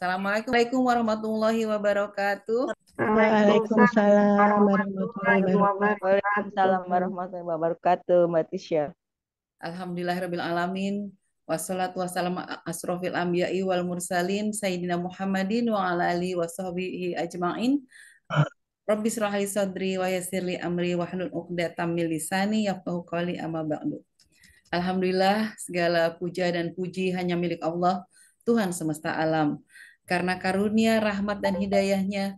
Assalamualaikum warahmatullahi wabarakatuh. Waalaikumsalam warahmatullahi Warahmatullahi wabarakatuh. wabarakatuh. Waalaikumsalam warahmatullahi wabarakatuh, Mbak Tisha. Alhamdulillahirabbil alamin. Wassalatu wassalamu asrofil anbiya'i wal mursalin sayyidina Muhammadin wa ala alihi wa sahbihi ajmain. Rabbi shrah li sadri wa yassir li amri wahlul 'uqdatam min lisani yafqahu qawli amma ba'du. Alhamdulillah, segala puja dan puji hanya milik Allah, Tuhan semesta alam. Karena karunia, rahmat dan hidayahnya,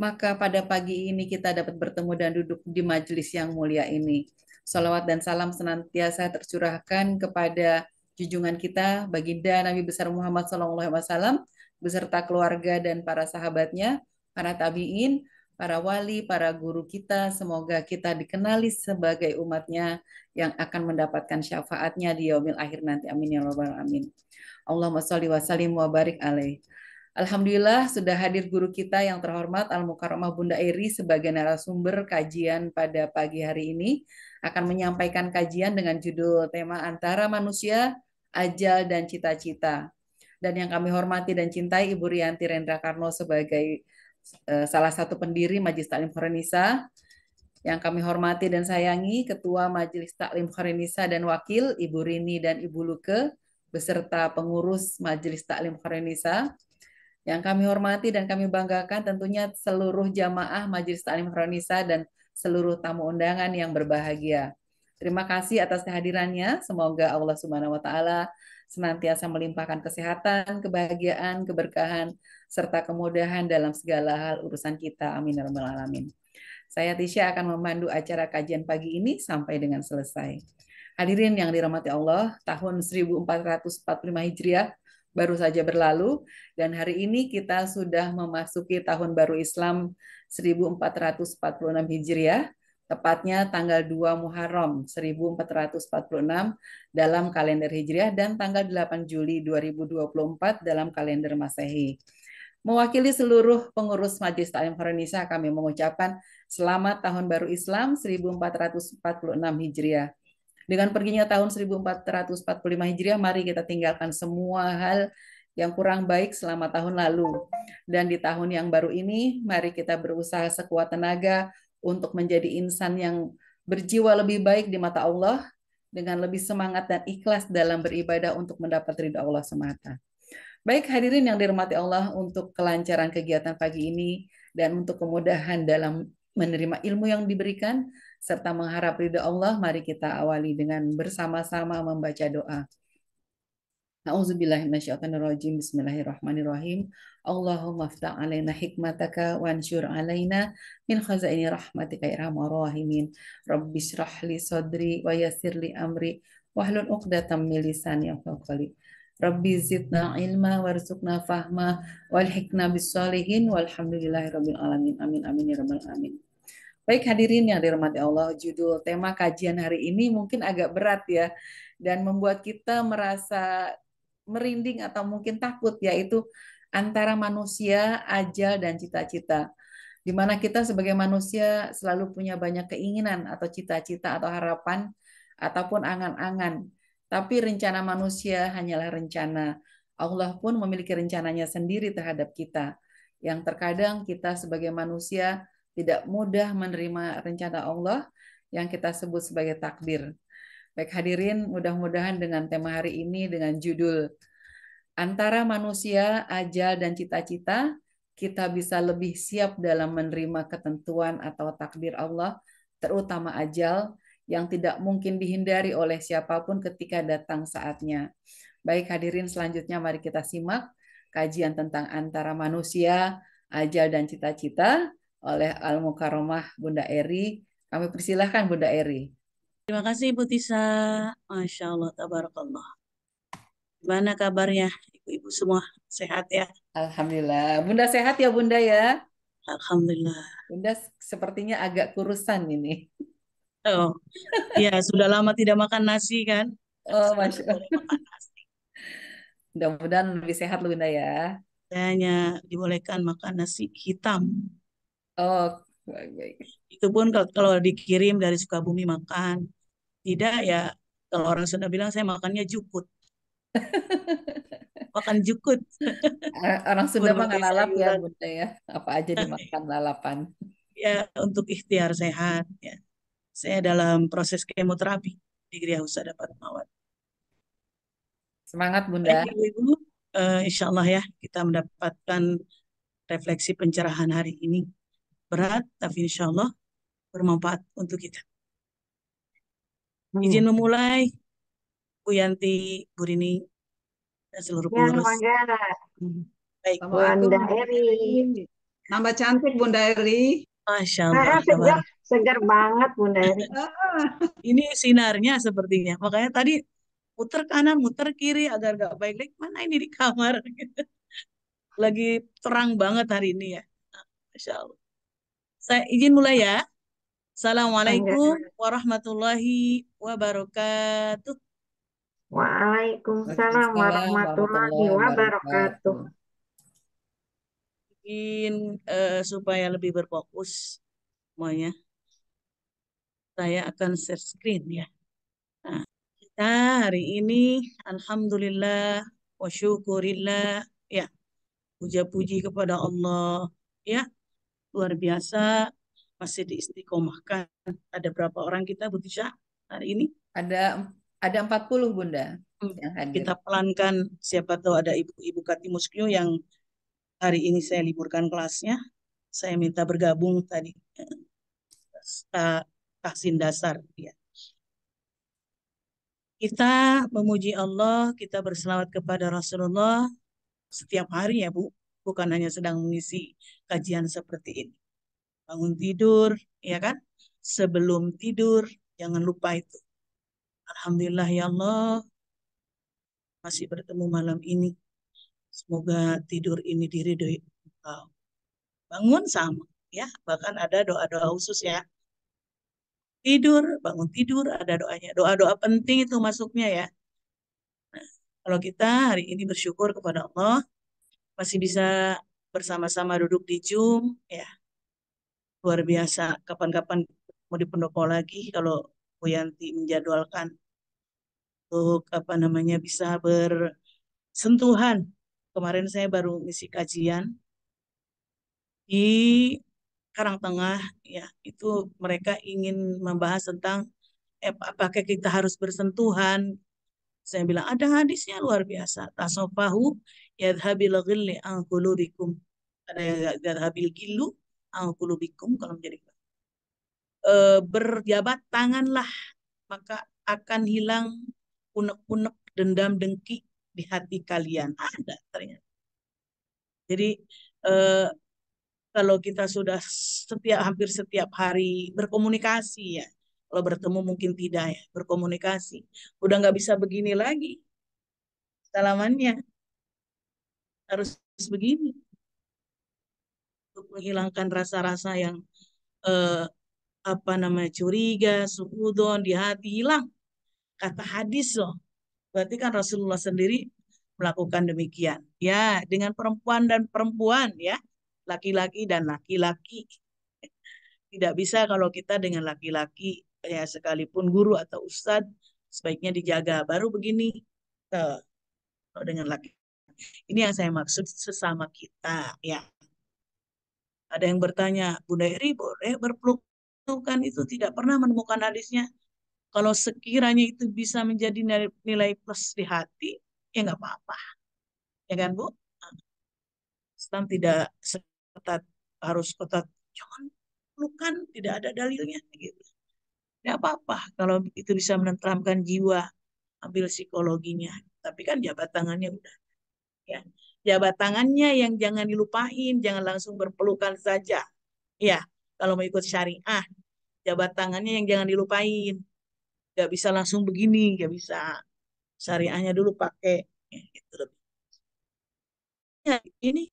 maka pada pagi ini kita dapat bertemu dan duduk di majelis yang mulia ini. Salawat dan salam senantiasa tercurahkan kepada junjungan kita, Baginda Nabi besar Muhammad SAW, beserta keluarga dan para sahabatnya, para tabi'in, para wali, para guru kita. Semoga kita dikenali sebagai umatnya yang akan mendapatkan syafaatnya di yaumil akhir nanti. Amin ya rabbal alamin. Allahumma sholli wa sallim wa barik alaih. Alhamdulillah sudah hadir guru kita yang terhormat Al-Mukarramah Bunda Eri sebagai narasumber kajian pada pagi hari ini, akan menyampaikan kajian dengan judul tema Antara Manusia, Ajal dan Cita-Cita. Dan yang kami hormati dan cintai Ibu Rianti Rendra Karno sebagai salah satu pendiri Majelis Taklim Khoronisa, yang kami hormati dan sayangi Ketua Majelis Taklim Khoronisa dan Wakil Ibu Rini dan Ibu Luke beserta pengurus Majelis Taklim Khoronisa. Yang kami hormati dan kami banggakan tentunya seluruh jamaah Majelis Taklim Khoronisa dan seluruh tamu undangan yang berbahagia. Terima kasih atas kehadirannya. Semoga Allah Subhanahu wa taala senantiasa melimpahkan kesehatan, kebahagiaan, keberkahan serta kemudahan dalam segala hal urusan kita. Amin ya rabbal alamin. Saya Tisha akan memandu acara kajian pagi ini sampai dengan selesai. Hadirin yang dirahmati Allah, tahun 1445 Hijriah baru saja berlalu dan hari ini kita sudah memasuki tahun baru Islam 1446 Hijriah, tepatnya tanggal 2 Muharram 1446 dalam kalender Hijriah dan tanggal 8 Juli 2024 dalam kalender Masehi. Mewakili seluruh pengurus Majelis Taklim Khoronisa, kami mengucapkan selamat tahun baru Islam 1446 Hijriah. Dengan perginya tahun 1445 Hijriah, mari kita tinggalkan semua hal yang kurang baik selama tahun lalu. Dan di tahun yang baru ini, mari kita berusaha sekuat tenaga untuk menjadi insan yang berjiwa lebih baik di mata Allah, dengan lebih semangat dan ikhlas dalam beribadah untuk mendapat ridha Allah semata. Baik hadirin yang dirahmati Allah, untuk kelancaran kegiatan pagi ini dan untuk kemudahan dalam menerima ilmu yang diberikan, serta mengharap ridha Allah, mari kita awali dengan bersama-sama membaca doa. A'udzubillahiminasyaitonirrajim. Bismillahirrahmanirrahim. Allahumma ftah alaina hikmataka wa ansyur alaina min khazaini rahmatika ya arhamar rahimin. Rabbi shrah li sadri wa yassir li amri wahlul 'uqdatam min lisani yafqahu qawli. Rabbi zidna ilma warzuqna fahma walhiqna bis sholihin walhamdulillahi rabbil alamin. Amin amin ya rabbal alamin. Baik hadirin yang dirahmati Allah, judul tema kajian hari ini mungkin agak berat ya, dan membuat kita merasa merinding atau mungkin takut, yaitu antara manusia, ajal, dan cita-cita. Di mana kita sebagai manusia selalu punya banyak keinginan atau cita-cita atau harapan ataupun angan-angan. Tapi rencana manusia hanyalah rencana. Allah pun memiliki rencananya sendiri terhadap kita. Yang terkadang kita sebagai manusia tidak mudah menerima rencana Allah yang kita sebut sebagai takdir. Baik hadirin, mudah-mudahan dengan tema hari ini dengan judul Antara Manusia, Ajal, dan Cita-Cita, kita bisa lebih siap dalam menerima ketentuan atau takdir Allah, terutama ajal yang tidak mungkin dihindari oleh siapapun ketika datang saatnya. Baik hadirin, selanjutnya mari kita simak kajian tentang antara manusia, ajal, dan cita-cita oleh Al-Mukarramah Bunda Eri. Kami persilahkan Bunda Eri. Terima kasih Ibu Tisa. Masya Allah, tabarakallah. Gimana kabarnya ibu-ibu semua? Sehat ya? Alhamdulillah. Bunda sehat ya Bunda ya? Alhamdulillah. Bunda sepertinya agak kurusan ini. Oh, ya sudah lama tidak makan nasi kan? Oh, Sudah Masya boleh Allah. makan nasi. Mudah-mudahan lebih sehat loh Bunda ya. Saya hanya dibolehkan makan nasi hitam. Oh, baik-baik. Itu pun kalau dikirim dari Sukabumi makan. Tidak ya, kalau orang Sunda bilang saya makannya jukut. makan jukut, Orang Sunda mah nggak berbagai lalap ya sayuran. Bunda ya. Apa aja dimakan lalapan. Ya, untuk ikhtiar sehat. Ya. Saya dalam proses kemoterapi di Gria Husada Fatmawati. Semangat Baik, Bunda. Ibu-Ibu, insya Allah ya kita mendapatkan refleksi pencerahan hari ini. Berat, tapi insya Allah bermanfaat untuk kita. Izin memulai, Bu Yanti, Bu Rini, dan seluruh Ya, pengurus. Mangga. Baik, Assalamualaikum Bunda Bunda Eri. Eri. Nambah cantik Bunda Eri. Masya Allah. Segar, segar banget Bunda Eri. Ah, Ini sinarnya sepertinya. Makanya tadi muter kanan, muter kiri agar gak baik-baik. Mana ini di kamar? Lagi terang banget hari ini ya. Masya Allah. Saya izin mulai ya. Mangga. Assalamualaikum warahmatullahi wabarakatuh. Waalaikumsalam Waalaikumsalam warahmatullahi warahmatullahi wabarakatuh. wabarakatuh. Ingin supaya lebih berfokus semuanya. Saya akan share screen ya. Nah, kita hari ini alhamdulillah wa syukurillah ya, puja-puji kepada Allah ya, luar biasa masih diistiqomahkan. Ada berapa orang kita Bu Tisha hari ini? Ada 40 Bunda yang hadir. Kita pelankan, siapa tahu ada ibu-ibu Katimuskio yang hari ini saya liburkan kelasnya. Saya minta bergabung tadi. Tahsin dasar ya. Kita memuji Allah, kita berselawat kepada Rasulullah setiap hari ya Bu, bukan hanya sedang mengisi kajian seperti ini. Bangun tidur, ya kan? Sebelum tidur, jangan lupa itu. Alhamdulillah ya Allah, masih bertemu malam ini. Semoga tidur ini diridhoi Engkau. Bangun sama, ya. Bahkan ada doa-doa khusus ya. Tidur, bangun tidur, ada doanya. Doa-doa penting itu masuknya ya. Nah, kalau kita hari ini bersyukur kepada Allah, masih bisa bersama-sama duduk di Zoom, ya. Luar biasa. Kapan-kapan mau di pendopo lagi kalau Bu Yanti menjadwalkan untuk bisa bersentuhan. Kemarin saya baru ngisi kajian di Karangtengah, ya. Itu mereka ingin membahas tentang apakah kita harus bersentuhan. Saya bilang ada hadisnya luar biasa. Tasofahu yadhabil ghilli an qulubikum. Ada yadhabil gillu an qulubikum kalau menjadi berjabat tanganlah maka akan hilang unek-unek dendam dengki di hati kalian. Ada ternyata. Jadi kalau kita sudah hampir setiap hari berkomunikasi ya, kalau bertemu mungkin tidak ya, berkomunikasi, udah nggak bisa begini lagi salamannya, harus begini untuk menghilangkan rasa-rasa yang eh, curiga, suudon di hati hilang. Kata hadis loh, berarti kan Rasulullah sendiri melakukan demikian. Ya, dengan perempuan dan perempuan ya, laki-laki dan laki-laki. Tidak bisa kalau kita dengan laki-laki ya, sekalipun guru atau ustadz sebaiknya dijaga. Baru begini kalau dengan laki. Ini yang saya maksud sesama kita ya. Ada yang bertanya, Bunda Eri boleh berpelukan itu tidak pernah menemukan hadisnya. Kalau sekiranya itu bisa menjadi nilai plus di hati, ya nggak apa-apa. Ya kan Bu? Islam tidak seketat harus ketat. Jangan pelukan, tidak ada dalilnya. Gitu. Tidak apa-apa kalau itu bisa menenteramkan jiwa, ambil psikologinya. Tapi kan jabat tangannya udah. Ya. Jabat tangannya yang jangan dilupain, jangan langsung berpelukan saja. Ya, kalau mau ikut syariah, jabat tangannya yang jangan dilupain. Gak bisa langsung begini, gak bisa. Syariahnya dulu pakai. Ya, gitu. Ya, ini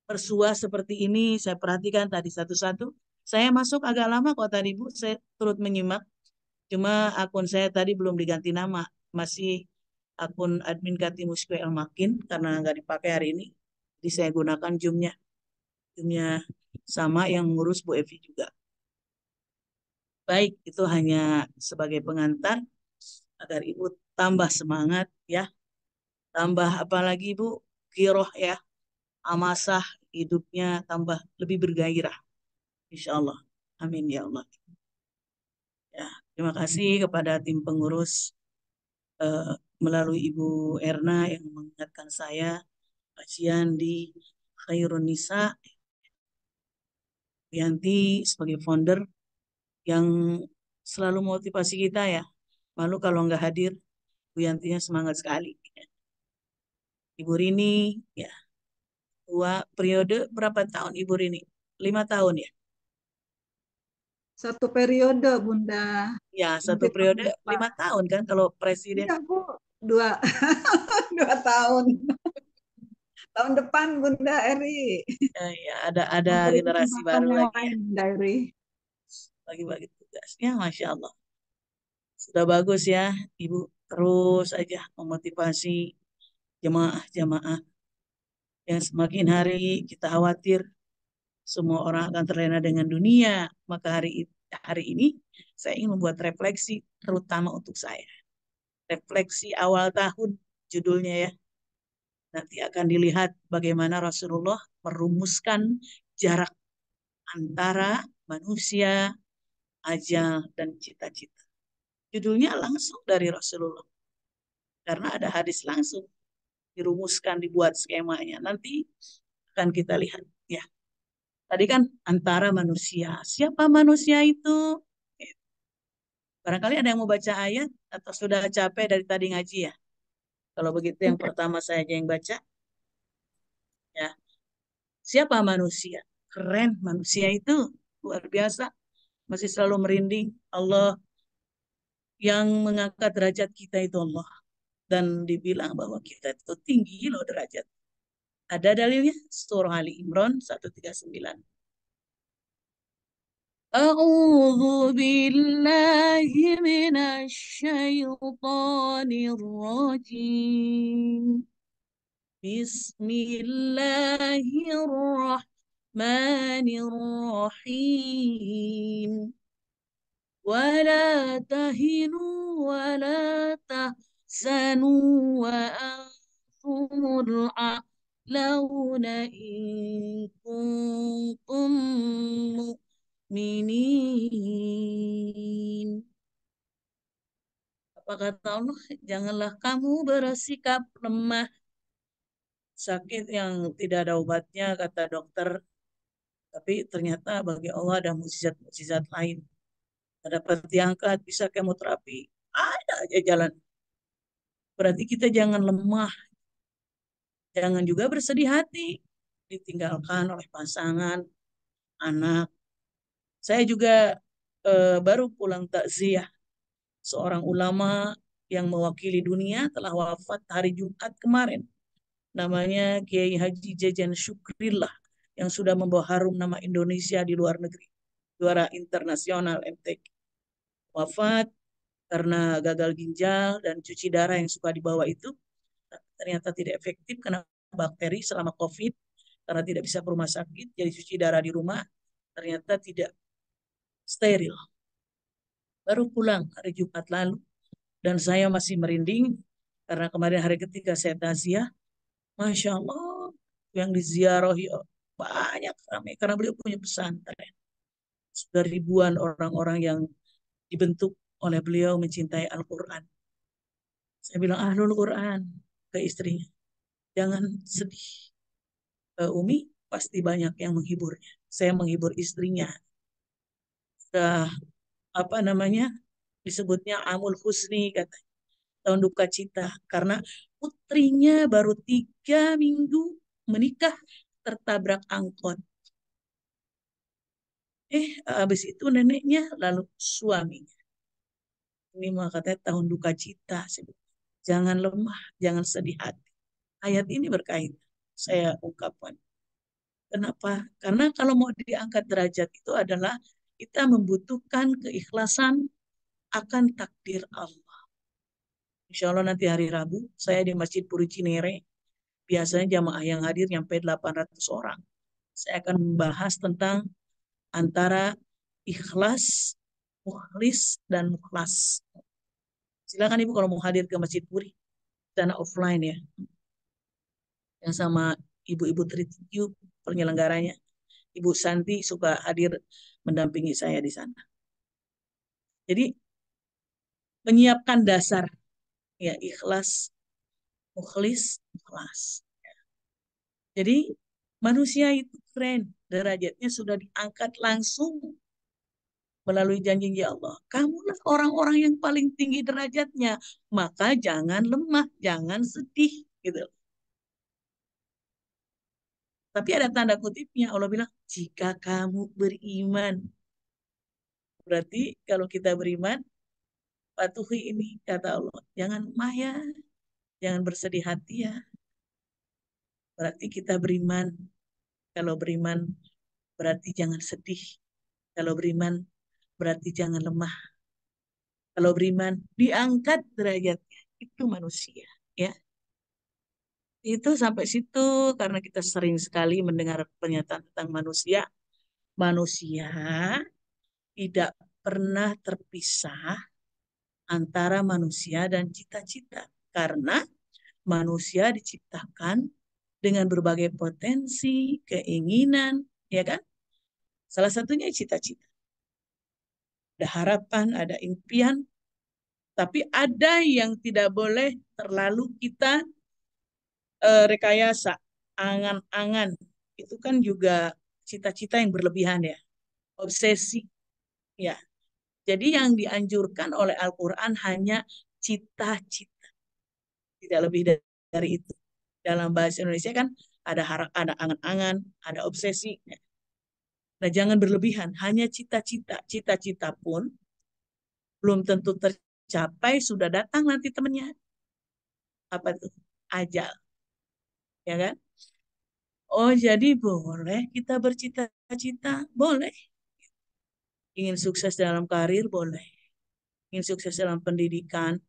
persua seperti ini, saya perhatikan tadi satu-satu. Saya masuk agak lama kok tadi Bu, saya turut menyimak. Cuma akun saya tadi belum diganti nama. Masih akun admin Katimuskio Elmakin karena nggak dipakai hari ini. Jadi saya gunakan Zoom-nya. Zoom-nya sama yang ngurus Bu Evi juga. Baik, itu hanya sebagai pengantar agar Ibu tambah semangat ya. tambah apalagi Ibu, giroh ya, amasah hidupnya tambah lebih bergairah. Insya Allah. Amin ya Allah. Ya, terima kasih kepada tim pengurus eh, melalui Ibu Erna yang mengingatkan saya kajian di Khairun Nisa, Yanti sebagai founder yang selalu motivasi kita ya. Malu kalau nggak hadir, Bu Yantinya semangat sekali. Ibu Rini, ya, periode berapa tahun Ibu Rini? 5 tahun ya? Satu periode, Bunda. Ya, satu Nanti tahun periode depan. 5 tahun kan kalau presiden. Iya, Bu. Dua, 2 tahun. Tahun depan, Bunda Eri. Ya, ada Memberi generasi kesempatan baru yang lagi ya, lain, Bunda Eri. bagi-bagi tugasnya, Masya Allah. Sudah bagus ya, Ibu. Terus aja memotivasi jemaah-jemaah yang semakin hari kita khawatir semua orang akan terlena dengan dunia. Maka hari ini saya ingin membuat refleksi terutama untuk saya. Refleksi awal tahun judulnya ya. Nanti akan dilihat bagaimana Rasulullah merumuskan jarak antara manusia, ajal, dan cita-cita. Judulnya langsung dari Rasulullah. Karena ada hadis langsung dirumuskan, dibuat skemanya. Nanti akan kita lihat ya. Tadi kan antara manusia. Siapa manusia itu? Barangkali ada yang mau baca ayat atau sudah capek dari tadi ngaji ya? Kalau begitu yang pertama saya aja yang baca. Ya. Siapa manusia? Keren manusia itu. Luar biasa. Masih selalu merinding. Allah yang mengangkat derajat kita itu Allah. Dan dibilang bahwa kita itu tinggi loh derajat. Ada dalilnya? Surah Ali Imran 139. أعوذ بالله من الشيطان الرجيم بسم الله الرحمن الرحيم ولا تهنوا ولا تحزنوا وأنتم الأعلون إن كنتم مؤمنين. Apa kata Allah? Janganlah kamu bersikap lemah. Sakit yang tidak ada obatnya, kata dokter. Tapi ternyata bagi Allah ada mukjizat-mukjizat lain. Dapat diangkat, bisa kemoterapi. Ada aja jalan. Berarti kita jangan lemah. Jangan juga bersedih hati. Ditinggalkan oleh pasangan, anak. Saya juga baru pulang takziah. Seorang ulama yang mewakili dunia telah wafat hari Jumat kemarin. Namanya Kiai Haji Jajan Syukrillah yang sudah membawa harum nama Indonesia di luar negeri. Juara internasional MTQ. Wafat karena gagal ginjal dan cuci darah yang suka dibawa itu ternyata tidak efektif karena bakteri selama COVID, karena tidak bisa ke rumah sakit, jadi cuci darah di rumah ternyata tidak steril. Baru pulang hari Jumat lalu dan saya masih merinding karena kemarin hari ketiga saya takziah. Masya Allah, yang diziarahi banyak ramai karena beliau punya pesantren. Sudah ribuan orang-orang yang dibentuk oleh beliau mencintai Al-Quran. Saya bilang Ahlul Quran ke istrinya, jangan sedih. Umi pasti banyak yang menghiburnya. Saya menghibur istrinya. Sudah apa namanya disebutnya Amul Husni kata tahun duka cita karena putrinya baru 3 minggu menikah tertabrak angkot. Habis itu neneknya lalu suaminya. Ini mah katanya tahun duka cita. Jangan lemah, jangan sedih hati. Ayat ini berkaitan. Saya ungkapkan. Kenapa? Karena kalau mau diangkat derajat itu adalah kita membutuhkan keikhlasan akan takdir Allah. Insya Allah nanti hari Rabu, saya di Masjid Puri Cinere. Biasanya jamaah yang hadir nyampe 800 orang. Saya akan membahas tentang antara ikhlas, mukhlis, dan mukhlas. Silakan Ibu kalau mau hadir ke Masjid Puri. sana offline ya, yang sama ibu-ibu Tritium penyelenggaranya. Ibu Santi suka hadir mendampingi saya di sana. Jadi menyiapkan dasar ya, ikhlas, mukhlis, ikhlas. Jadi manusia itu keren, derajatnya sudah diangkat langsung melalui janji Allah. Kamulah orang-orang yang paling tinggi derajatnya, maka jangan lemah, jangan sedih gitu. Tapi ada tanda kutipnya, Allah bilang, jika kamu beriman. Berarti kalau kita beriman, patuhi ini, kata Allah. Jangan maya, jangan bersedih hati ya. Berarti kita beriman. Kalau beriman, berarti jangan sedih. Kalau beriman, berarti jangan lemah. Kalau beriman, diangkat derajatnya. Itu manusia. Ya, itu sampai situ karena kita sering sekali mendengar pernyataan tentang manusia. Manusia tidak pernah terpisah antara manusia dan cita-cita. Karena manusia diciptakan dengan berbagai potensi, keinginan, ya kan? Salah satunya cita-cita. Ada harapan, ada impian, tapi ada yang tidak boleh terlalu kita rekayasa, angan-angan. Itu kan juga cita-cita yang berlebihan ya, obsesi. Ya, jadi yang dianjurkan oleh Al-Quran hanya cita-cita, tidak lebih dari itu. Dalam bahasa Indonesia kan ada ada angan-angan, ada obsesi. Nah, jangan berlebihan, hanya cita-cita. Cita-cita pun belum tentu tercapai, sudah datang nanti temannya. Apa tuh? Ajal. Ya kan? Oh, jadi boleh kita bercita-cita? Boleh. Ingin sukses dalam karir? Boleh. Ingin sukses dalam pendidikan?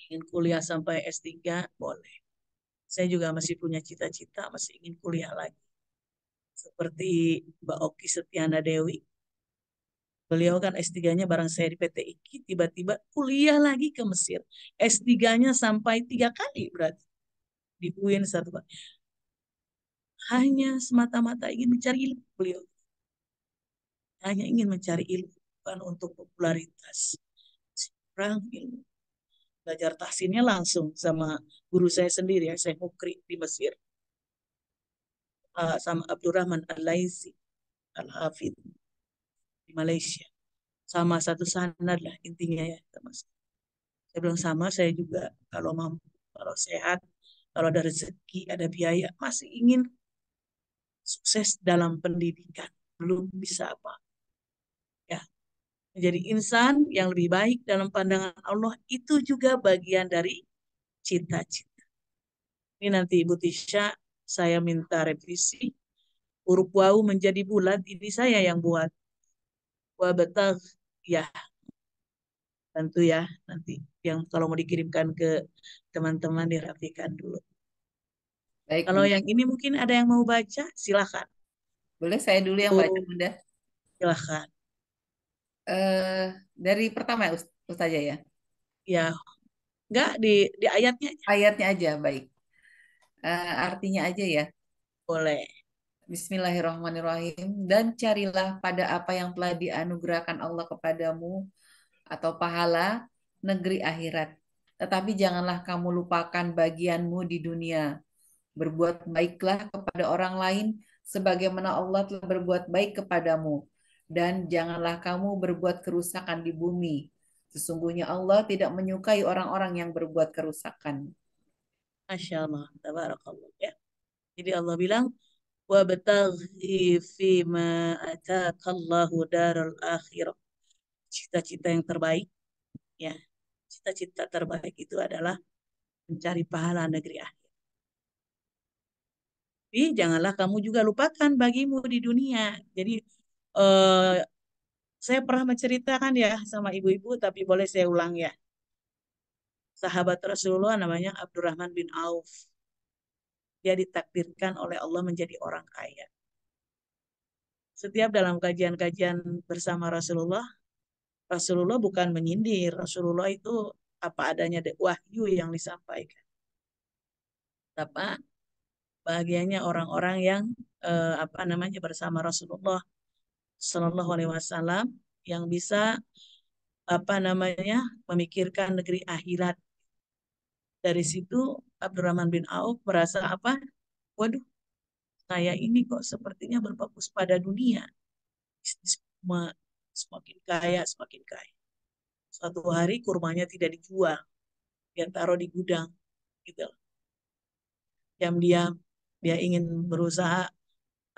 Ingin kuliah sampai S3? Boleh. Saya juga masih punya cita-cita, masih ingin kuliah lagi. Seperti Mbak Oki Setiana Dewi. Beliau kan S3-nya bareng saya di PT IKI, tiba-tiba kuliah lagi ke Mesir. S3-nya sampai 3 kali berarti. Di UIN 1 kali. Hanya semata-mata ingin mencari ilmu beliau. Hanya ingin mencari ilmu, bukan untuk popularitas. Kurang ilmu. Belajar tahsinnya langsung sama guru saya sendiri, ya, saya Mukri di Mesir. Sama Abdurrahman Al-Laisi, Al-Hafidh di Malaysia. Sama satu sanad lah intinya ya. Saya bilang sama, saya juga kalau mampu, kalau sehat, kalau ada rezeki, ada biaya, masih ingin sukses dalam pendidikan. Belum bisa apa. Ya, menjadi insan yang lebih baik dalam pandangan Allah itu juga bagian dari cita-cita. Ini nanti Ibu Tisha, saya minta revisi. Huruf wawu menjadi bulat, ini saya yang buat. Wabetag, ya, tentu ya, nanti yang kalau mau dikirimkan ke teman-teman dirapikan dulu. Baik, Kalau Bunda. yang ini mungkin ada yang mau baca, silakan. Boleh saya dulu yang baca, Bunda. Silakan. Dari pertama ya, Ustazah ya. Ya, enggak di ayatnya aja. Ayatnya aja, baik. Artinya aja ya. Boleh. Bismillahirrahmanirrahim. Dan carilah pada apa yang telah dianugerahkan Allah kepadamu atau pahala negeri akhirat. Tetapi janganlah kamu lupakan bagianmu di dunia. Berbuat baiklah kepada orang lain sebagaimana Allah telah berbuat baik kepadamu. Dan janganlah kamu berbuat kerusakan di bumi. Sesungguhnya Allah tidak menyukai orang-orang yang berbuat kerusakan. Masya Allah. Tabarakallah. Ya. Jadi Allah bilang, wabtaghi fima atakallahu daral akhirah. Cita-cita yang terbaik, ya. Cita-cita terbaik itu adalah mencari pahala negeri akhir. Tapi janganlah kamu juga lupakan bagimu di dunia. Jadi saya pernah menceritakan ya sama ibu-ibu, tapi boleh saya ulang ya. Sahabat Rasulullah namanya Abdurrahman bin Auf. Dia ditakdirkan oleh Allah menjadi orang kaya. Setiap dalam kajian-kajian bersama Rasulullah, Rasulullah bukan menyindir. Rasulullah itu apa adanya wahyu yang disampaikan. Betapa bahagianya orang-orang yang bersama Rasulullah Shallallahu Alaihi Wasallam yang bisa memikirkan negeri akhirat. Dari situ Abdurrahman bin Auf merasa waduh, saya ini kok sepertinya berfokus pada dunia, bisnis semakin kaya, semakin kaya. Suatu hari kurmanya tidak dijual, dia taruh di gudang, gitu. Diam-diam dia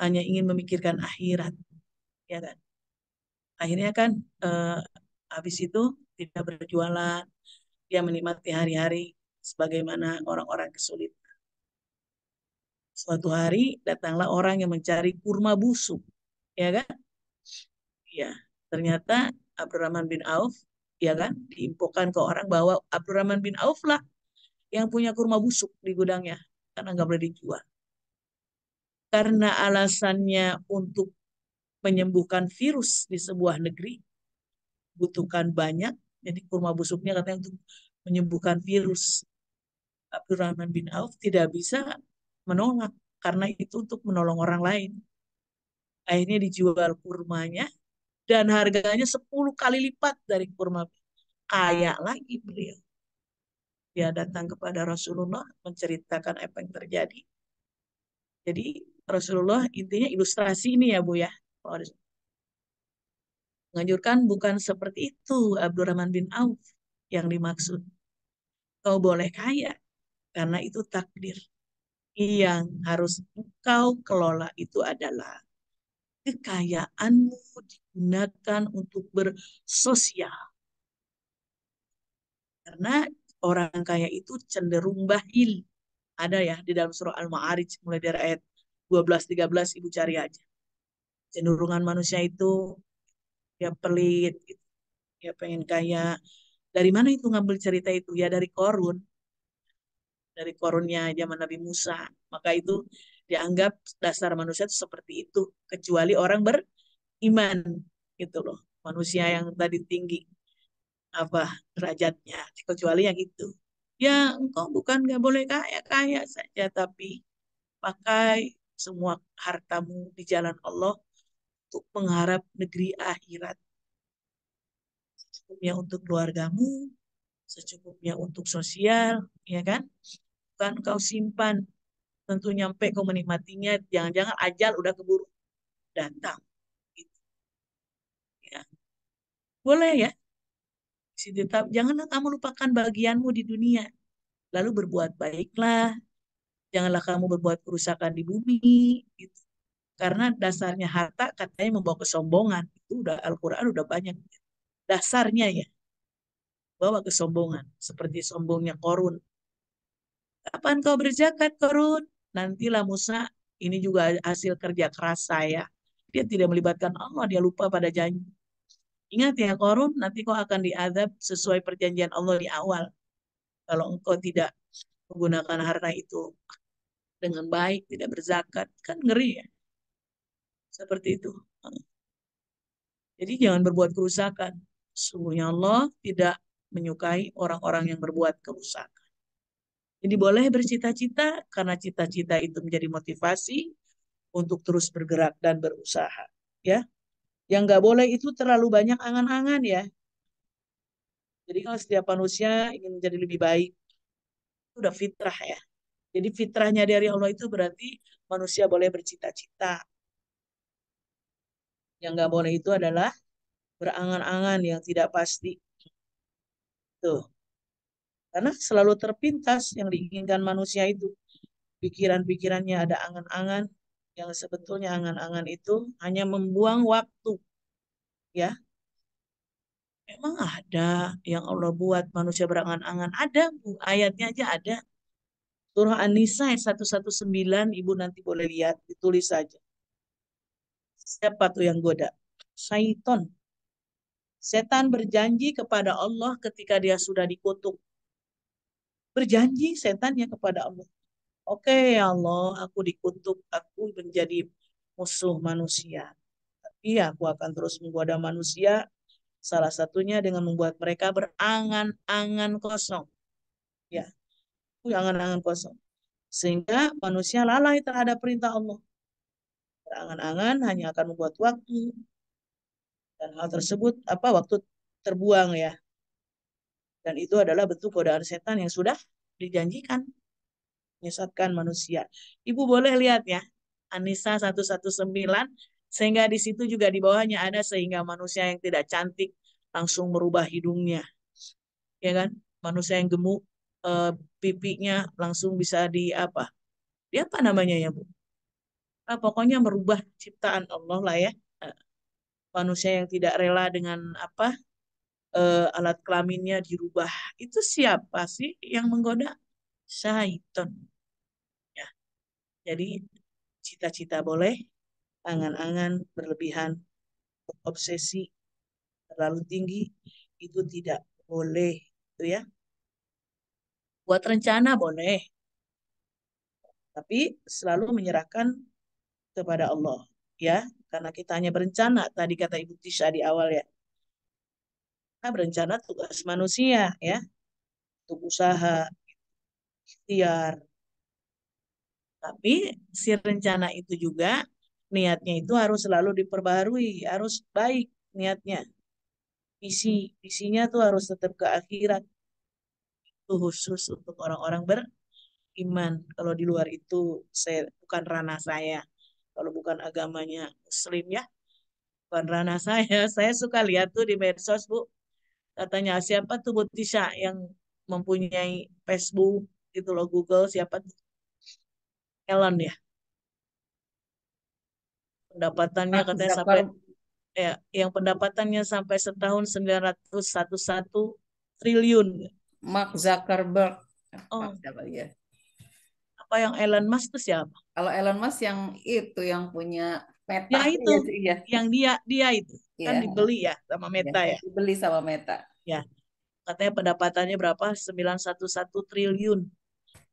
hanya ingin memikirkan akhirat, ya kan. Akhirnya kan habis itu tidak berjualan, dia menikmati hari-hari sebagaimana orang-orang kesulitan. Suatu hari datanglah orang yang mencari kurma busuk, ya kan? Ya, ternyata Abdurrahman bin Auf, ya kan, diinfokan ke orang bahwa Abdurrahman bin Auf lah yang punya kurma busuk di gudangnya karena nggak boleh dijual. Karena alasannya untuk menyembuhkan virus di sebuah negeri butuhkan banyak, jadi kurma busuknya katanya untuk menyembuhkan virus. Abdurrahman bin Auf tidak bisa menolak karena itu untuk menolong orang lain. Akhirnya dijual kurmanya dan harganya 10 kali lipat dari kurma. Kaya lagi beliau. Dia datang kepada Rasulullah menceritakan apa yang terjadi. Jadi Rasulullah intinya ilustrasi ini ya Bu ya. Menganjurkan bukan seperti itu Abdurrahman bin Auf yang dimaksud. Kau boleh kaya karena itu takdir. Yang harus engkau kelola itu adalah kekayaanmu digunakan untuk bersosial. Karena orang kaya itu cenderung bakhil. Ada ya di dalam surah Al-Ma'arij mulai dari ayat 12-13 Ibu cari aja. Cenderungan manusia itu dia pelit, gitu. Dia pengen kaya. Dari mana itu ngambil cerita itu? Ya dari Korun. Dari Korunnya zaman Nabi Musa. Maka itu dianggap dasar manusia itu seperti itu. Kecuali orang beriman. Gitu loh. Manusia yang tadi tinggi derajatnya. Kecuali yang itu. Ya engkau bukan gak boleh kaya saja. Tapi pakai semua hartamu di jalan Allah untuk mengharap negeri akhirat. Secukupnya untuk keluargamu, secukupnya untuk sosial, ya kan? Bukan kau simpan, tentu nyampe kau menikmatinya, jangan-jangan ajal udah keburu datang. Gitu. Ya. Boleh ya? Janganlah kamu lupakan bagianmu di dunia. Lalu berbuat baiklah. Janganlah kamu berbuat kerusakan di bumi. Gitu. Karena dasarnya harta katanya membawa kesombongan. Itu udah Al-Quran udah banyak. Dasarnya ya. Bawa kesombongan. Seperti sombongnya Korun. Kapan kau berzakat, Korun? Nantilah Musa, ini juga hasil kerja keras saya. Dia tidak melibatkan Allah, dia lupa pada janji. Ingat ya Korun, nanti kau akan diazab sesuai perjanjian Allah di awal. Kalau engkau tidak menggunakan harta itu dengan baik, tidak berzakat, kan ngeri ya. Seperti itu. Jadi jangan berbuat kerusakan. Sungguhnya Allah tidak menyukai orang-orang yang berbuat kerusakan. Jadi boleh bercita-cita karena cita-cita itu menjadi motivasi untuk terus bergerak dan berusaha. Ya, yang nggak boleh itu terlalu banyak angan-angan ya. Jadi kalau setiap manusia ingin menjadi lebih baik, itu udah fitrah ya. Jadi fitrahnya dari Allah itu berarti manusia boleh bercita-cita. Yang nggak boleh itu adalah berangan-angan yang tidak pasti. Tuh. Karena selalu terpintas yang diinginkan manusia itu. Pikiran-pikirannya ada angan-angan yang sebetulnya angan-angan itu hanya membuang waktu. Ya, memang ada yang Allah buat manusia berangan-angan. Ada, Bu. Ayatnya aja ada. Surah An-Nisa 119, Ibu nanti boleh lihat, ditulis saja. Siapa tuh yang goda? Syaiton. Setan berjanji kepada Allah ketika dia sudah dikutuk. Berjanji setannya kepada Allah. Oke ya Allah, aku dikutuk, aku menjadi musuh manusia. Tapi aku akan terus menggoda manusia, salah satunya dengan membuat mereka berangan-angan kosong. Ya, angan-angan kosong. Sehingga manusia lalai terhadap perintah Allah. Berangan-angan hanya akan membuat waktu. Dan hal tersebut, waktu terbuang ya. Dan itu adalah bentuk godaan setan yang sudah dijanjikan. Menyesatkan manusia. Ibu boleh lihat ya. An-Nisa 119. Sehingga di situ juga di bawahnya ada sehingga manusia yang tidak cantik langsung merubah hidungnya. Ya kan? Manusia yang gemuk, pipinya langsung bisa di apa? Dia apa namanya ya Bu? Pokoknya merubah ciptaan Allah lah ya. Manusia yang tidak rela dengan alat kelaminnya dirubah. Itu siapa sih yang menggoda? Syaitan. Ya. Jadi cita-cita boleh, angan-angan berlebihan, obsesi terlalu tinggi itu tidak boleh, itu ya. Buat rencana boleh, tapi selalu menyerahkan kepada Allah, ya. Karena kita hanya berencana, tadi kata Ibu Tisha di awal ya. Kita berencana tugas manusia, ya, untuk usaha, ikhtiar. Tapi si rencana itu juga niatnya itu harus selalu diperbarui, harus baik niatnya. Visinya tuh harus tetap ke akhirat. Itu khusus untuk orang-orang beriman. Kalau di luar itu saya bukan ranah saya. Kalau bukan agamanya Muslim ya, bukan ranah saya. Saya suka lihat tuh di medsos Bu. Katanya siapa tuh Bu Tisha yang mempunyai Facebook gitu loh, Google siapa tuh? Elon ya. Pendapatannya Mark katanya sampai Zuckerberg, ya, yang pendapatannya sampai setahun 911 triliun. Mark Zuckerberg. Mark Oh, siapa dia? apa yang Elon Musk tuh siapa? Kalau Elon Musk yang itu yang punya Meta Ya ya itu, sih ya. yang dia itu kan Iya, dibeli ya sama ya. Meta ya. Dibeli sama Meta. Ya, katanya pendapatannya berapa? 911 triliun.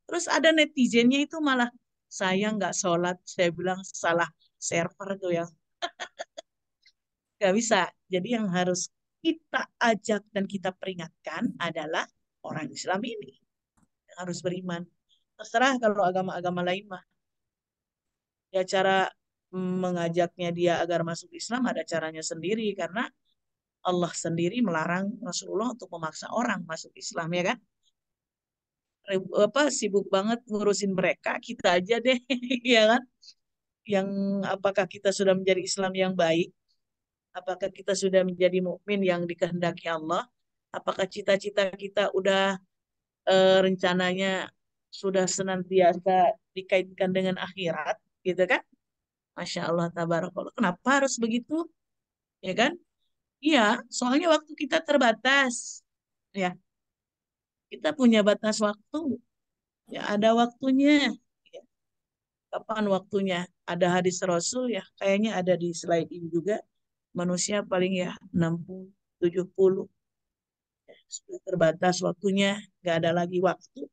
Terus ada netizennya itu malah saya nggak sholat, saya bilang salah server tuh ya. Nggak bisa. Jadi yang harus kita ajak dan kita peringatkan adalah orang Islam ini yang harus beriman. Terserah kalau agama-agama lain mah. Ya cara mengajaknya dia agar masuk Islam ada caranya sendiri karena Allah sendiri melarang Rasulullah untuk memaksa orang masuk Islam ya kan? Sibuk banget ngurusin mereka, kita aja deh ya kan? Yang apakah kita sudah menjadi Islam yang baik? Apakah kita sudah menjadi mukmin yang dikehendaki Allah? Apakah cita-cita kita udah rencananya sudah senantiasa dikaitkan dengan akhirat gitu kan? Masya Allah, tabarakallah. Kenapa harus begitu? Ya kan? Iya, soalnya waktu kita terbatas. Ya, kita punya batas waktu. Ya, ada waktunya. Ya, kapan waktunya? Ada hadis Rasul ya, kayaknya ada di slide ini juga. Manusia paling ya 60, 70. Ya, sudah terbatas waktunya, nggak ada lagi waktu.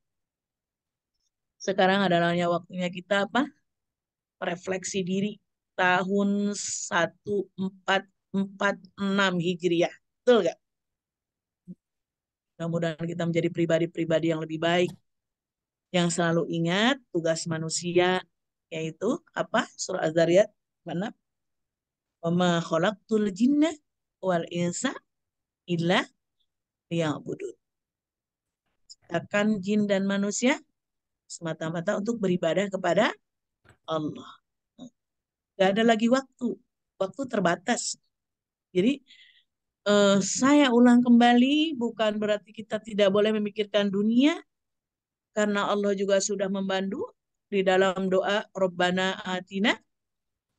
Sekarang adalah waktunya kita apa? Refleksi diri. Tahun 1446 Hijriah. Betul nggak? Mudah-mudahan kita menjadi pribadi-pribadi yang lebih baik, yang selalu ingat tugas manusia, yaitu apa? Surah Az-Zariyat mana? Wa ma khalaqtul jinna wal insa illa liya'budun. Akan jin dan manusia semata-mata untuk beribadah kepada Allah. Gak ada lagi waktu. Waktu terbatas. Jadi saya ulang kembali, bukan berarti kita tidak boleh memikirkan dunia, karena Allah juga sudah membantu di dalam doa Rabbana atina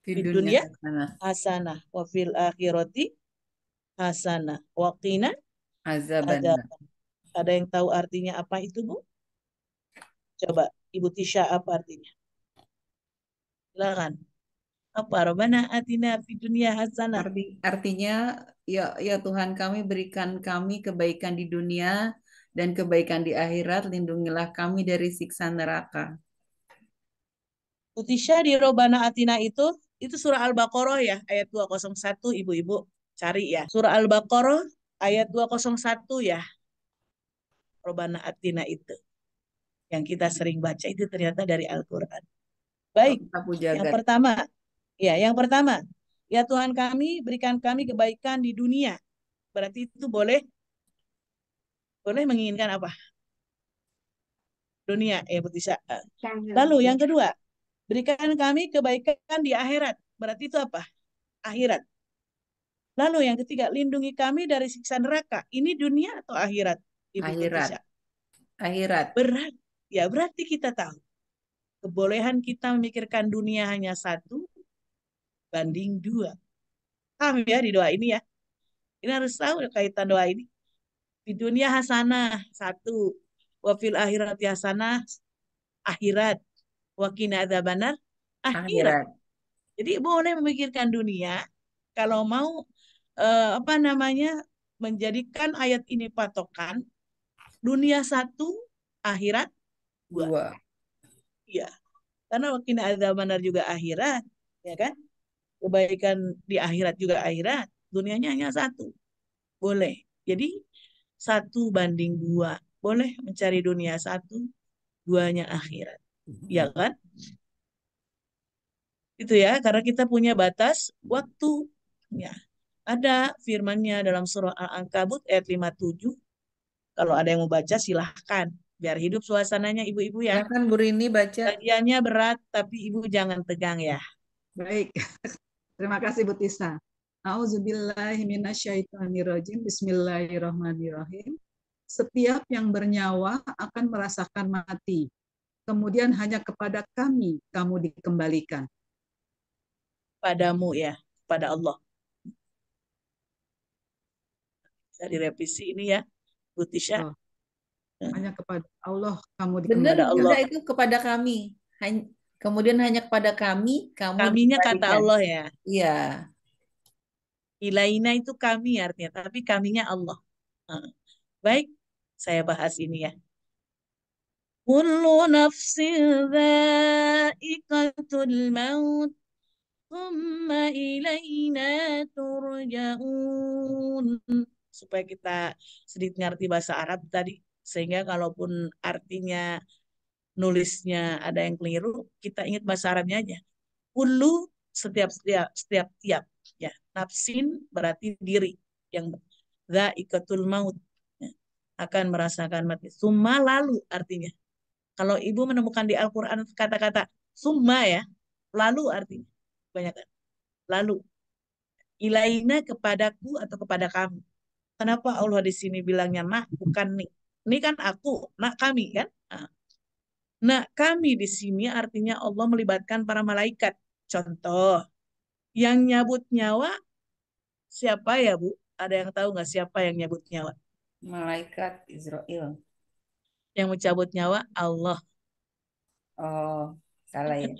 Di fid dunia dunya sana. hasanah wa fil akhirati hasanah wa qina Azabanna. adzab. Ada yang tahu artinya apa itu, Bu? Coba Ibu Tisha, apa artinya? Silakan. Apa Rabbana atina fid dunya hasanah? Artinya ya ya Tuhan kami berikan kami kebaikan di dunia dan kebaikan di akhirat, lindungilah kami dari siksa neraka. Bu Tisha, di Rabbana atina itu surah Al-Baqarah ya, ayat 201, Ibu-ibu cari ya. Surah Al-Baqarah ayat 201 ya. Rabbana atina itu. yang kita sering baca itu ternyata dari Al-Quran. Oh, Baik, kita yang pujakan. pertama, yang pertama, ya Tuhan kami, berikan kami kebaikan di dunia. Berarti itu boleh menginginkan apa? Dunia, Bu Tisa. Lalu yang kedua, berikan kami kebaikan di akhirat. Berarti itu apa? Akhirat. Lalu yang ketiga, lindungi kami dari siksa neraka. Ini dunia atau akhirat, Ibu Akhirat. Tisha? Akhirat. Berarti kita tahu kebolehan kita memikirkan dunia hanya 1:2. Paham ya di doa ini ya? Ini harus tahu kaitan doa ini. Di dunia hasanah 1, wa fil akhirati hasanah akhirat, wa qina adzabannar akhirat. Akhirat. Jadi boleh memikirkan dunia kalau mau menjadikan ayat ini patokan. Dunia 1, akhirat 2. 2. Ya, karena wakina adzabannar juga akhirat, ya kan? Kebaikan di akhirat juga akhirat. Dunianya hanya 1. Boleh. Jadi 1:2. Boleh mencari dunia 1, 2-nya akhirat. Ya kan? Itu ya, karena kita punya batas waktu. Ya. Ada firmannya dalam surah Al-Ankabut ayat 57. Kalau ada yang mau baca silahkan. Biar hidup suasananya ibu-ibu ya. Silakan Bu Rini baca. Bagiannya berat tapi ibu jangan tegang ya. Baik, terima kasih Bu Tisa. A'udzubillahiminasyaitonirrajim. Bismillahirrahmanirrahim. Setiap yang bernyawa akan merasakan mati. Kemudian hanya kepada kami kamu dikembalikan. Padamu ya, pada Allah. Bisa direvisi ini ya, Bu Tisha. Oh, hanya kepada Allah kamu Benar dikembalikan. Allah. juga itu kepada kami. Kemudian hanya kepada kami kamu Kaminya kata dikembalikan. Allah ya. Iya. Ilaina itu kami artinya, tapi kaminya Allah. Baik, saya bahas ini ya. Kullu nafsin dha'iqatul maut, thumma ilaina turja'un. Supaya kita sedikit ngerti bahasa Arab tadi, sehingga kalaupun artinya nulisnya ada yang keliru, kita ingat bahasa Arabnya aja. Kullu setiap ya. Nafsin berarti diri yang dha'iqatul maut, ya, akan merasakan mati. Summa lalu artinya. Kalau ibu menemukan di Al-Quran kata-kata summa ya, lalu artinya banyak. Lalu ilaina kepadaku atau kepada kamu. Kenapa Allah di sini bilangnya nak bukan nih? Ini kan aku, nak kami kan? Nah, kami di sini artinya Allah melibatkan para malaikat. Contoh, yang nyabut nyawa siapa ya Bu? Ada yang tahu nggak siapa yang nyabut nyawa? Malaikat Israel. Yang mencabut nyawa Allah. Oh, salah ya.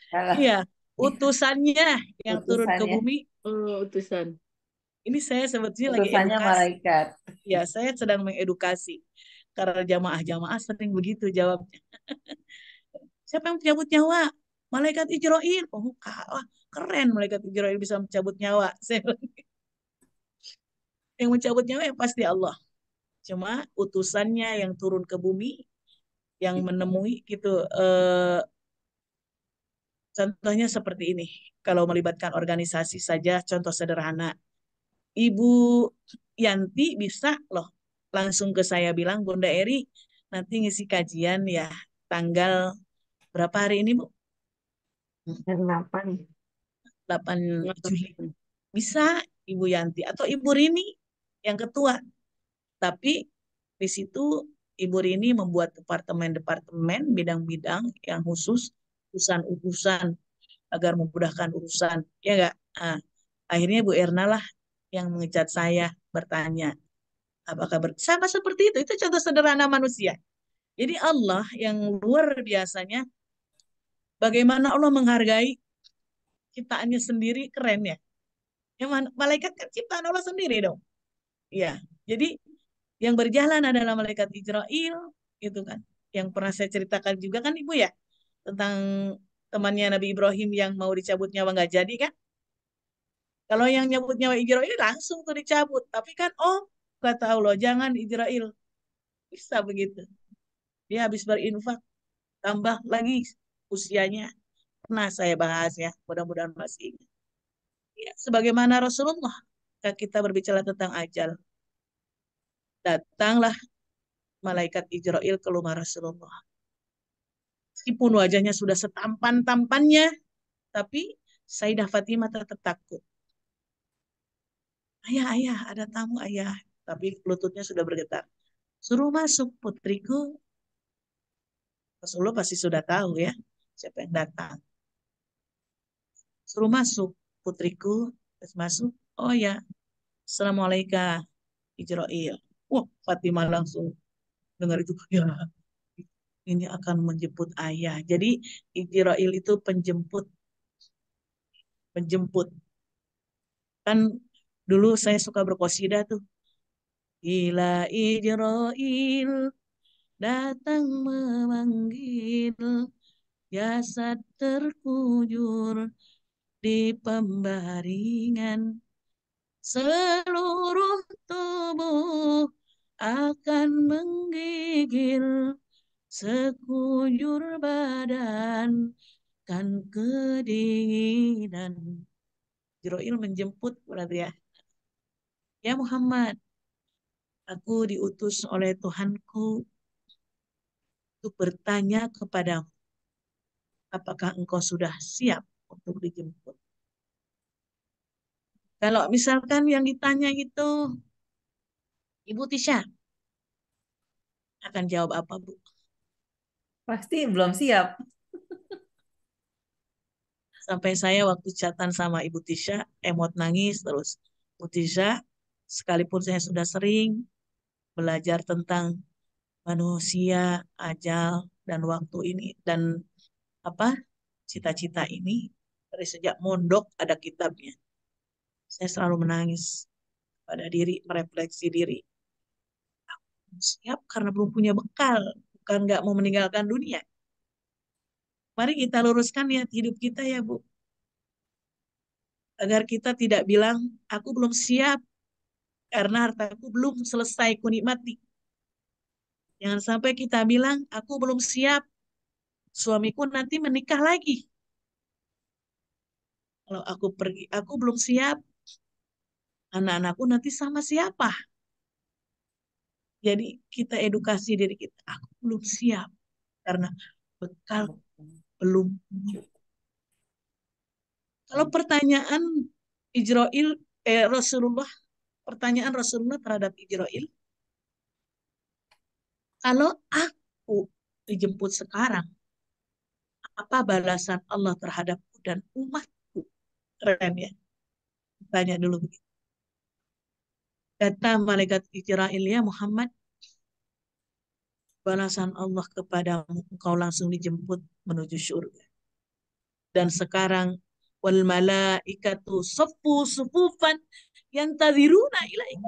Salah. Iya, utusannya yang turun ke Utusannya. bumi. Utusan. Ini saya sebetulnya lagi Utusannya edukasi. malaikat. Ya, saya sedang mengedukasi. Karena jamaah-jamaah sering begitu jawabnya. Siapa yang mencabut nyawa? Malaikat Israel. Oh, keren malaikat Israel bisa mencabut nyawa. Yang mencabut nyawa yang pasti Allah. Cuma utusannya yang turun ke bumi, yang menemui gitu. Contohnya seperti ini. Kalau melibatkan organisasi saja, contoh sederhana. Ibu Yanti bisa loh langsung ke saya bilang, Bunda Eri, nanti ngisi kajian ya tanggal berapa hari ini Bu? 8. 8 Juli. Bisa Ibu Yanti atau Ibu Rini yang ketua. Tapi di situ Ibu Rini membuat departemen-departemen bidang-bidang yang khusus urusan-urusan agar memudahkan urusan. Ya enggak? Nah, akhirnya Bu Erna lah yang mengecat saya bertanya, apakah sama seperti itu? Itu contoh sederhana manusia. Jadi Allah yang luar biasanya, bagaimana Allah menghargai ciptaannya sendiri, keren ya. Yang malaikat kan ciptaan Allah sendiri dong. Iya. Jadi yang berjalan adalah malaikat Israel, gitu kan. Yang pernah saya ceritakan juga kan Ibu ya, tentang temannya Nabi Ibrahim yang mau dicabut nyawa nggak jadi kan. Kalau yang nyabut nyawa Israel langsung tuh dicabut. Tapi kan, kata Allah, jangan Israel. Bisa begitu. Dia habis berinfak, tambah lagi usianya. Pernah saya bahas ya, mudah-mudahan masih ingat. Ya, sebagaimana Rasulullah, ketika kita berbicara tentang ajal, datanglah malaikat Israel ke rumah Rasulullah. Meskipun wajahnya sudah setampan-tampannya, tapi Sayyidah Fatimah tetap takut. Ayah, ayah, ada tamu ayah. Tapi lututnya sudah bergetar. Suruh masuk putriku. Rasulullah pasti sudah tahu ya siapa yang datang. Suruh masuk putriku. Terus masuk. Oh ya, Assalamualaikum Ijrail. Wah, Fatimah langsung dengar itu. Ya, ini akan menjemput ayah. Jadi Ijrail itu penjemput. Penjemput. Kan dulu saya suka berqasidah tuh. Ila Ijrail datang memanggil, jasad terkujur di pembaringan, seluruh tubuh akan menggigil, sekujur badan kan kedinginan. Jibril menjemput berarti ya. Ya Muhammad, aku diutus oleh Tuhanku untuk bertanya kepadamu, apakah engkau sudah siap untuk dijemput? Kalau misalkan yang ditanya itu Ibu Tisha, akan jawab apa, Bu? Pasti belum siap. Sampai saya waktu chatan sama Ibu Tisha, emot nangis terus. Bu Tisha, sekalipun saya sudah sering belajar tentang manusia, ajal, dan waktu ini, dan apa cita-cita ini, dari sejak mondok ada kitabnya. Saya selalu menangis pada diri, merefleksi diri. Siap karena belum punya bekal, bukan nggak mau meninggalkan dunia. Mari kita luruskan niat hidup kita ya Bu, agar kita tidak bilang, aku belum siap karena hartaku belum selesai kunikmati. Jangan sampai kita bilang, aku belum siap, suamiku nanti menikah lagi. Kalau aku pergi, aku belum siap, anak-anakku nanti sama siapa? Jadi kita edukasi diri kita, aku belum siap karena bekal belum. Kalau pertanyaan Ijrail, Rasulullah, pertanyaan Rasulullah terhadap Ijrail, kalau aku dijemput sekarang, apa balasan Allah terhadapku dan umatku? Keren ya. Tanya dulu begitu. Kata malaikat Ijrail, ya Muhammad, balasan Allah kepadamu, engkau langsung dijemput menuju surga. Dan sekarang wal malaikatu saffu sufufan yantaziruna ilaik.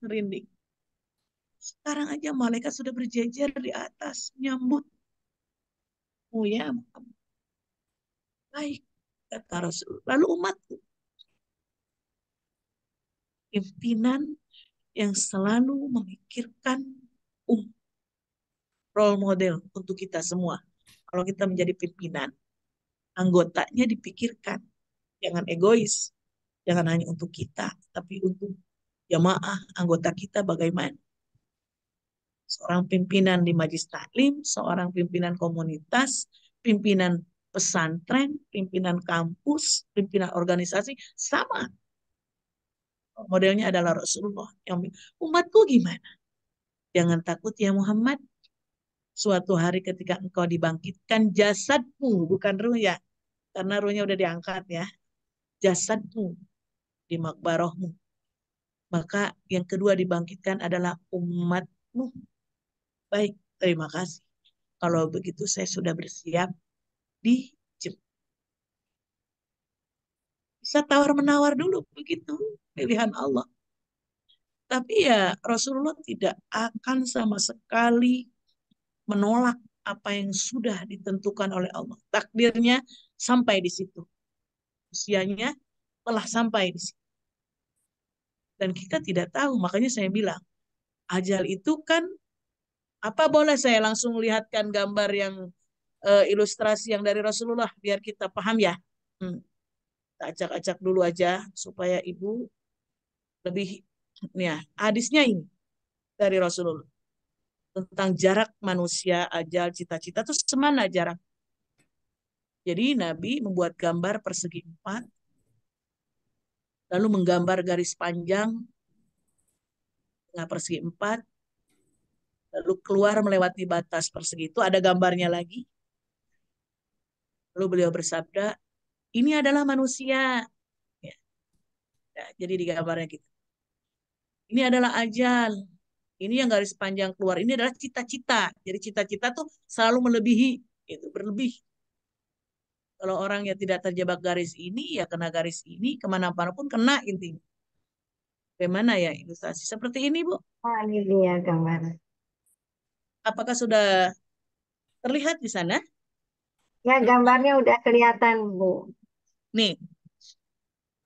Merinding. Sekarang aja malaikat sudah berjejer di atas menyambut. Oh ya, baik kata Rasul. Lalu umatku, pimpinan yang selalu memikirkan role model untuk kita semua. Kalau kita menjadi pimpinan, anggotanya dipikirkan. Jangan egois. Jangan hanya untuk kita, tapi untuk jamaah, anggota kita bagaimana. Seorang pimpinan di Majelis Taklim, seorang pimpinan komunitas, pimpinan pesantren, pimpinan kampus, pimpinan organisasi, sama. Modelnya adalah Rasulullah. Yang umatku gimana? Jangan takut ya Muhammad. Suatu hari ketika engkau dibangkitkan jasadmu, bukan ruh ya. Karena ruhnya udah diangkat ya. Jasadmu di makbarohmu. Maka yang kedua dibangkitkan adalah umatmu. Baik, terima kasih. Kalau begitu saya sudah bersiap di bisa tawar-menawar dulu begitu pilihan Allah. Tapi ya Rasulullah tidak akan sama sekali menolak apa yang sudah ditentukan oleh Allah. Takdirnya sampai di situ. Usianya telah sampai di situ. Dan kita tidak tahu, makanya saya bilang, ajal itu kan Apa boleh saya langsung lihatkan gambar yang ilustrasi yang dari Rasulullah biar kita paham ya? Kita acak-acak dulu aja supaya Ibu lebih ya, hadisnya ini dari Rasulullah tentang jarak manusia, ajal, cita-cita itu semana jarak. Jadi Nabi membuat gambar persegi 4, lalu menggambar garis panjang tengah persegi 4, lalu keluar melewati batas persegi itu, ada gambarnya lagi. Lalu beliau bersabda, ini adalah manusia. Ya, ya, jadi di gambarnya gitu. Ini adalah ajal. Ini yang garis panjang keluar. Ini adalah cita-cita. Jadi cita-cita tuh selalu melebihi, itu berlebih. Kalau orang yang tidak terjebak garis ini, ya kena garis ini, kemana-mana pun kena intinya. Bagaimana ya ilustrasi seperti ini, Bu? Oh, ini dia gambar. Apakah sudah terlihat di sana? Ya, gambarnya udah kelihatan, Bu. Nih,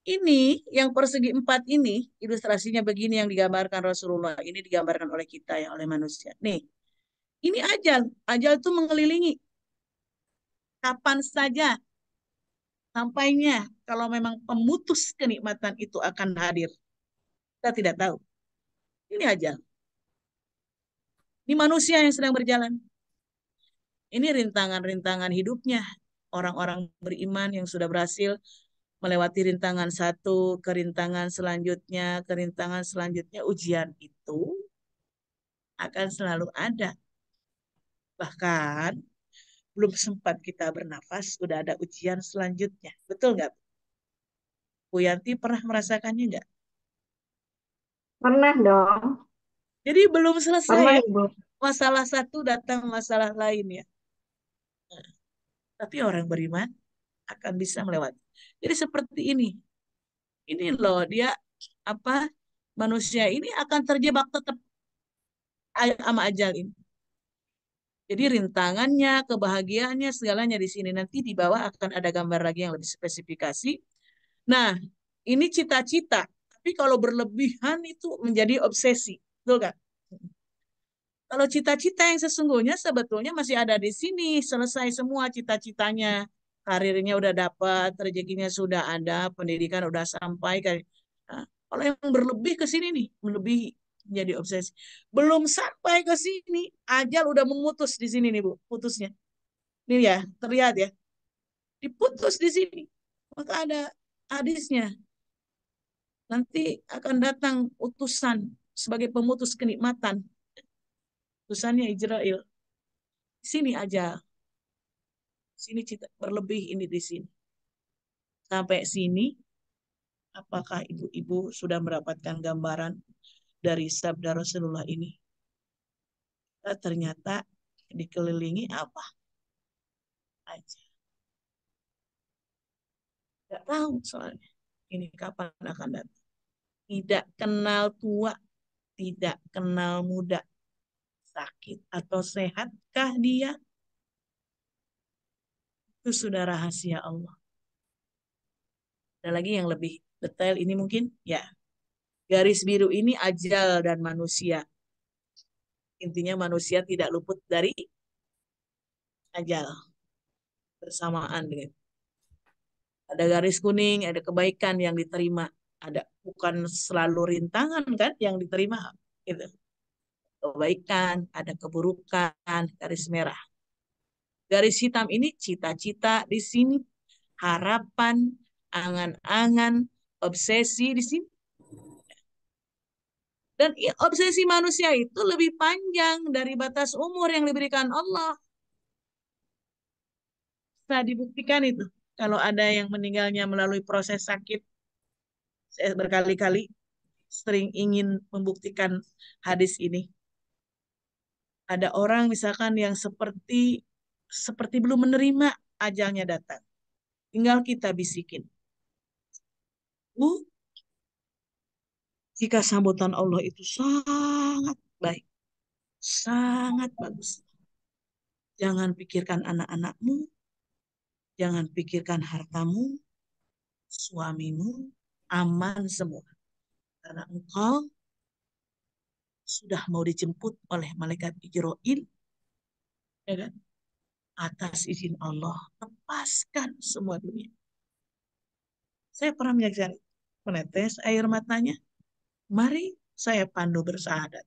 ini yang persegi 4 ini, ilustrasinya begini yang digambarkan Rasulullah. Ini digambarkan oleh kita ya, oleh manusia. Nih, ini ajal. Ajal itu mengelilingi. Kapan saja sampainya kalau memang pemutus kenikmatan itu akan hadir. Kita tidak tahu. Ini ajal. Ini manusia yang sedang berjalan. Ini rintangan-rintangan hidupnya. Orang-orang beriman yang sudah berhasil melewati rintangan satu, kerintangan selanjutnya, ujian itu akan selalu ada. Bahkan belum sempat kita bernafas, sudah ada ujian selanjutnya. Betul nggak? Bu Yanti pernah merasakannya nggak? Pernah dong. Jadi belum selesai Pernah, ya, Ibu. masalah satu datang masalah lain ya. Tapi orang beriman akan bisa melewati. Jadi seperti ini. Ini loh dia apa manusia ini akan terjebak tetap sama ajal ini. Jadi rintangannya, kebahagiaannya, segalanya di sini. Nanti di bawah akan ada gambar lagi yang lebih spesifikasi. Nah, ini cita-cita. Tapi kalau berlebihan itu menjadi obsesi. Betul kan? Kalau cita-cita yang sesungguhnya sebetulnya masih ada di sini. Selesai semua cita-citanya. Karirnya udah dapat, rezekinya sudah ada, pendidikan udah sampai. Nah, kalau yang berlebih ke sini nih, melebihi menjadi obsesi. Belum sampai ke sini, ajal udah memutus di sini nih Bu, putusnya. Ini ya, terlihat ya. Diputus di sini. Maka ada hadisnya. Nanti akan datang utusan sebagai pemutus kenikmatan. Utusannya Israel. Di sini aja. Sini cita berlebih ini di sini. Sampai sini, apakah ibu-ibu sudah mendapatkan gambaran dari sabda Rasulullah ini? Ternyata dikelilingi apa aja. Tidak tahu soalnya. Ini kapan akan datang. Tidak kenal tua, tidak kenal muda. Sakit atau sehatkah dia? Itu sudah rahasia Allah. Ada lagi yang lebih detail ini mungkin? Ya. Garis biru ini ajal dan manusia. Intinya manusia tidak luput dari ajal. Bersamaan dengan. Ada garis kuning, ada kebaikan yang diterima. Ada bukan selalu rintangan kan yang diterima. Gitu. Kebaikan, ada keburukan, garis merah. Garis hitam ini cita-cita di sini, harapan, angan-angan, obsesi di sini. Dan obsesi manusia itu lebih panjang dari batas umur yang diberikan Allah. Bisa dibuktikan itu. Kalau ada yang meninggalnya melalui proses sakit, saya berkali-kali sering ingin membuktikan hadis ini. Ada orang misalkan yang seperti belum menerima ajalnya datang. Tinggal kita bisikin. Jika sambutan Allah itu sangat baik, sangat bagus. Jangan pikirkan anak-anakmu, jangan pikirkan hartamu, suamimu, aman semua. Karena engkau sudah mau dijemput oleh malaikat Jibril, ya kan? Atas izin Allah, lepaskan semua dunia. Saya pernah menyaksikan menetes air matanya. Mari saya pandu bersyahadat.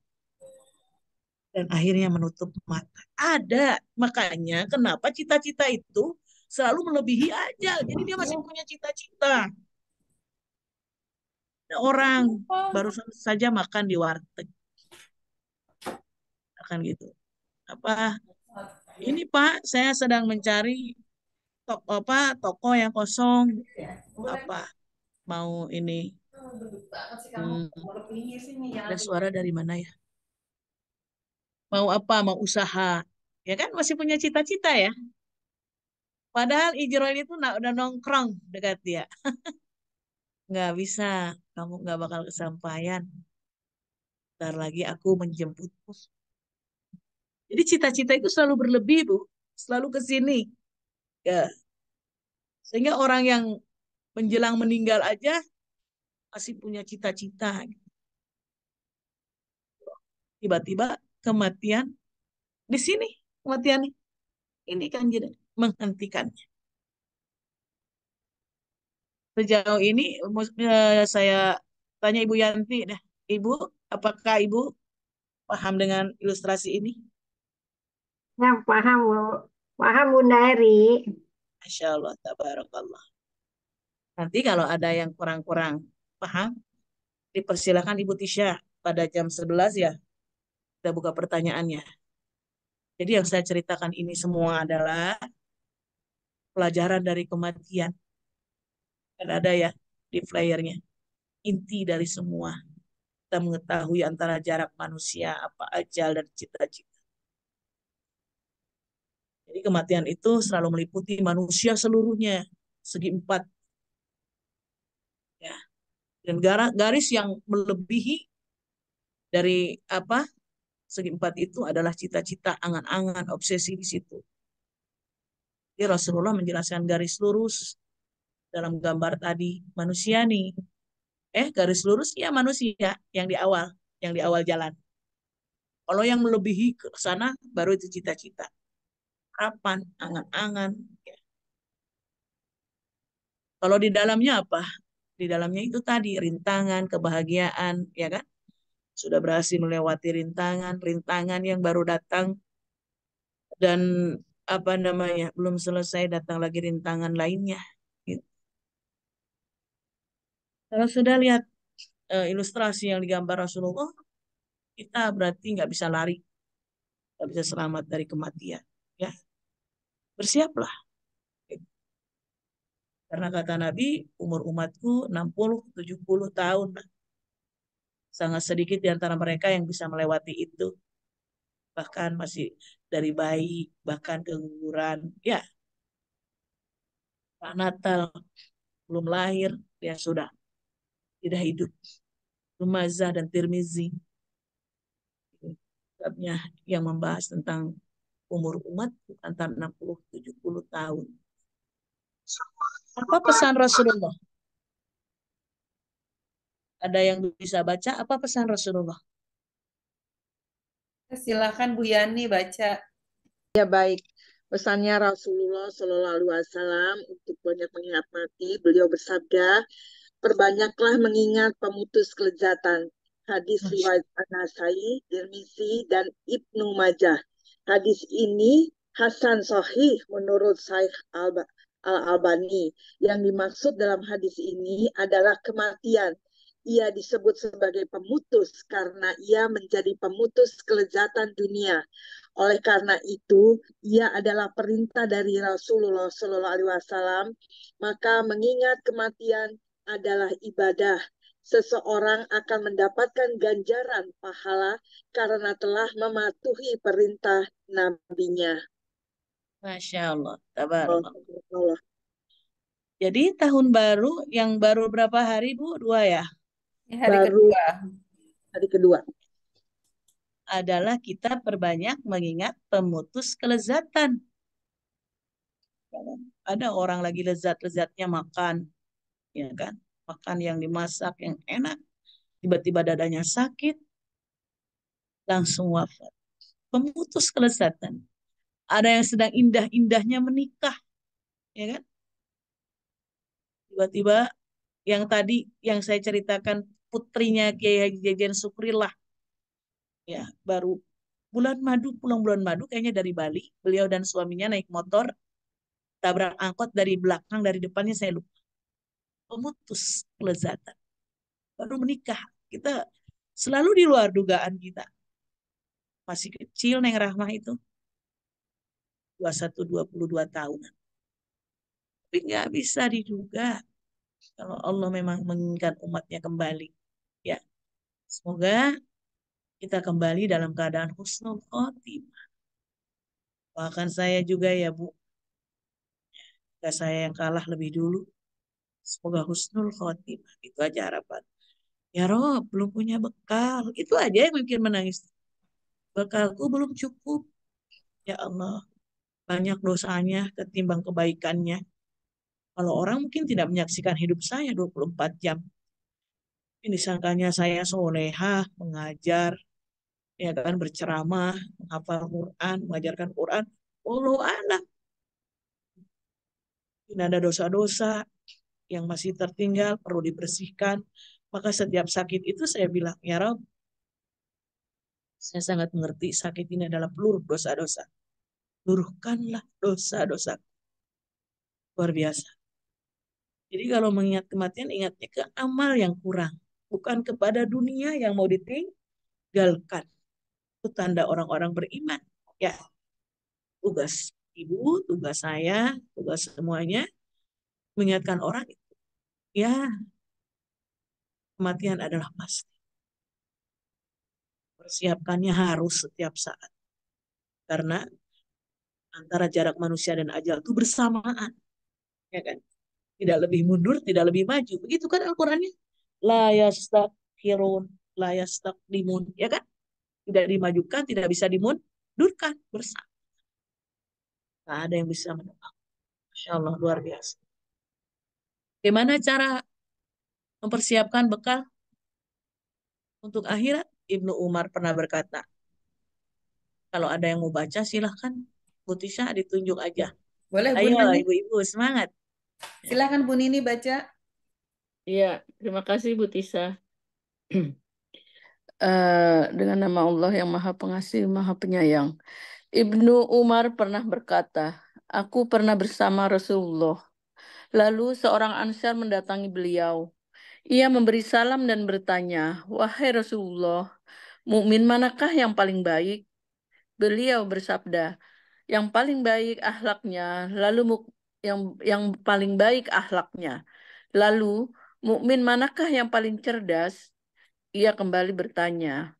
Dan akhirnya menutup mata. Ada. Makanya kenapa cita-cita itu selalu melebihi ajal. Jadi dia masih punya cita-cita. Ada orang baru saja makan di warteg. Akan gitu. Apa? Ini Pak, saya sedang mencari toko yang kosong. Apa? Mau ini. Ada suara dari mana ya? Mau apa? Mau usaha. Ya kan masih punya cita-cita ya. Padahal Ijroil itu udah nongkrong dekat dia. Nggak bisa. Kamu nggak bakal kesampaian. Ntar lagi aku menjemputmu. Jadi cita-cita itu selalu berlebih, Bu. Selalu ke sini. Ya. Sehingga orang yang menjelang meninggal aja masih punya cita-cita. Tiba-tiba kematian di sini. Kematian ini kan jadi menghentikannya. Sejauh ini saya tanya Ibu Yanti dah. Ibu, apakah Ibu paham dengan ilustrasi ini? Ya, paham, Bu. Paham, Bunda Eri. Masya Allah, tabarakallah. Nanti kalau ada yang kurang-kurang paham, dipersilakan Ibu Tisha pada jam 11 ya, kita buka pertanyaannya. Jadi yang saya ceritakan ini semua adalah pelajaran dari kematian. Kan ada ya di flyernya. Inti dari semua. Kita mengetahui antara jarak manusia, apa ajal, dan cita-cita. Jadi kematian itu selalu meliputi manusia seluruhnya, segi empat. Ya. Dan garis yang melebihi dari segi empat itu adalah cita-cita, angan-angan, obsesi di situ. Jadi Rasulullah menjelaskan garis lurus dalam gambar tadi manusia nih. Garis lurus ya manusia yang di awal jalan. Kalau yang melebihi ke sana baru itu cita-cita, harapan, angan-angan. Ya. Kalau di dalamnya apa? Di dalamnya itu tadi rintangan, kebahagiaan, ya kan? Sudah berhasil melewati rintangan yang baru datang dan belum selesai datang lagi rintangan lainnya. Gitu. Kalau sudah lihat ilustrasi yang digambar Rasulullah, kita berarti nggak bisa lari, nggak bisa selamat dari kematian. Ya, bersiaplah. Gitu. Karena kata Nabi, umur umatku 60-70 tahun. Sangat sedikit di antara mereka yang bisa melewati itu. Bahkan masih dari bayi, bahkan keguguran. Ya, Natal belum lahir, dia sudah tidak hidup. Rumazah dan Tirmizi kitabnya yang membahas tentang umur umat antara 60-70 tahun. Apa pesan Rasulullah? Ada yang bisa baca apa pesan Rasulullah? Silakan Bu Yani baca. Ya baik, pesannya Rasulullah Shallallahu Alaihi Wasallam untuk banyak mengingat mati. Beliau bersabda, perbanyaklah mengingat pemutus kelezatan. Hadis riwayat An-Nasai, Tirmizi, dan Ibnu Majah. Hadis ini Hasan Sahih menurut Syekh Al-Albani. Yang dimaksud dalam hadis ini adalah kematian. Ia disebut sebagai pemutus karena ia menjadi pemutus kelezatan dunia. Oleh karena itu, ia adalah perintah dari Rasulullah Shallallahu Alaihi Wasallam. Maka mengingat kematian adalah ibadah. Seseorang akan mendapatkan ganjaran pahala karena telah mematuhi perintah nabinya. Masya Allah, tabarakallah. Allah. Jadi tahun baru, yang baru berapa hari Bu? 2 ya? Hari Baru kedua. hari kedua. Adalah kita perbanyak mengingat pemutus kelezatan. Ada orang lagi lezat-lezatnya makan, ya kan? Makan yang dimasak yang enak, tiba-tiba dadanya sakit, langsung wafat. Pemutus kelezatan. Ada yang sedang indah-indahnya menikah, ya kan? Tiba-tiba yang tadi yang saya ceritakan putrinya Kiai Haji Jajan Sukrillah, ya baru pulang bulan madu kayaknya dari Bali. Beliau dan suaminya naik motor, tabrak angkot dari belakang, dari depannya saya lupa. Pemutus kelezatan. Baru menikah. Kita selalu di luar dugaan kita. Masih kecil Neng Rahmah itu. 22 tahun. Tapi nggak bisa diduga kalau Allah memang menginginkan umatnya kembali. Ya, semoga kita kembali dalam keadaan husnul khotimah. Bahkan saya juga ya Bu, jika saya yang kalah lebih dulu, semoga husnul khotimah. Itu aja harapan. Ya Rob, belum punya bekal. Itu aja yang bikin menangis. Bekalku belum cukup. Ya Allah, banyak dosanya ketimbang kebaikannya. Kalau orang mungkin tidak menyaksikan hidup saya 24 jam. Ini sangkanya saya solehah, mengajar, ya kan, berceramah, menghafal Quran, mengajarkan Quran. Allah alam. Ini ada dosa-dosa yang masih tertinggal, perlu dibersihkan. Maka setiap sakit itu saya bilang, ya Rob, saya sangat mengerti sakit ini adalah peluru dosa-dosa. Luruhkanlah dosa-dosa. Luar biasa. Jadi kalau mengingat kematian, ingatnya ke amal yang kurang. Bukan kepada dunia yang mau ditinggalkan. Itu tanda orang-orang beriman. Ya, tugas ibu, tugas saya, tugas semuanya, mengingatkan orang itu. Ya, kematian adalah pasti. Persiapkannya harus setiap saat. Karena antara jarak manusia dan ajal itu bersamaan. Ya kan? Tidak lebih mundur, tidak lebih maju. Begitu kan Al-Qurannya? La yastakhirun, la yastakdimun. Ya kan? Tidak dimajukan, tidak bisa dimundurkan. Bersama. Tidak ada yang bisa menebak. Masya Allah, luar biasa. Bagaimana cara mempersiapkan bekal untuk akhirat? Ibnu Umar pernah berkata, kalau ada yang mau baca silahkan Bu Tisha ditunjuk aja. Boleh Ayo Bunda nih. ibu-ibu semangat. Silakan Bu Nini baca. Iya, terima kasih Bu Tisa. Dengan nama Allah yang Maha Pengasih, Maha Penyayang. Ibnu Umar pernah berkata, aku pernah bersama Rasulullah. Lalu seorang Ansar mendatangi beliau. Ia memberi salam dan bertanya, wahai Rasulullah, mukmin manakah yang paling baik? Beliau bersabda, yang paling baik akhlaknya, lalu yang paling baik akhlaknya. Lalu mukmin manakah yang paling cerdas? Ia kembali bertanya.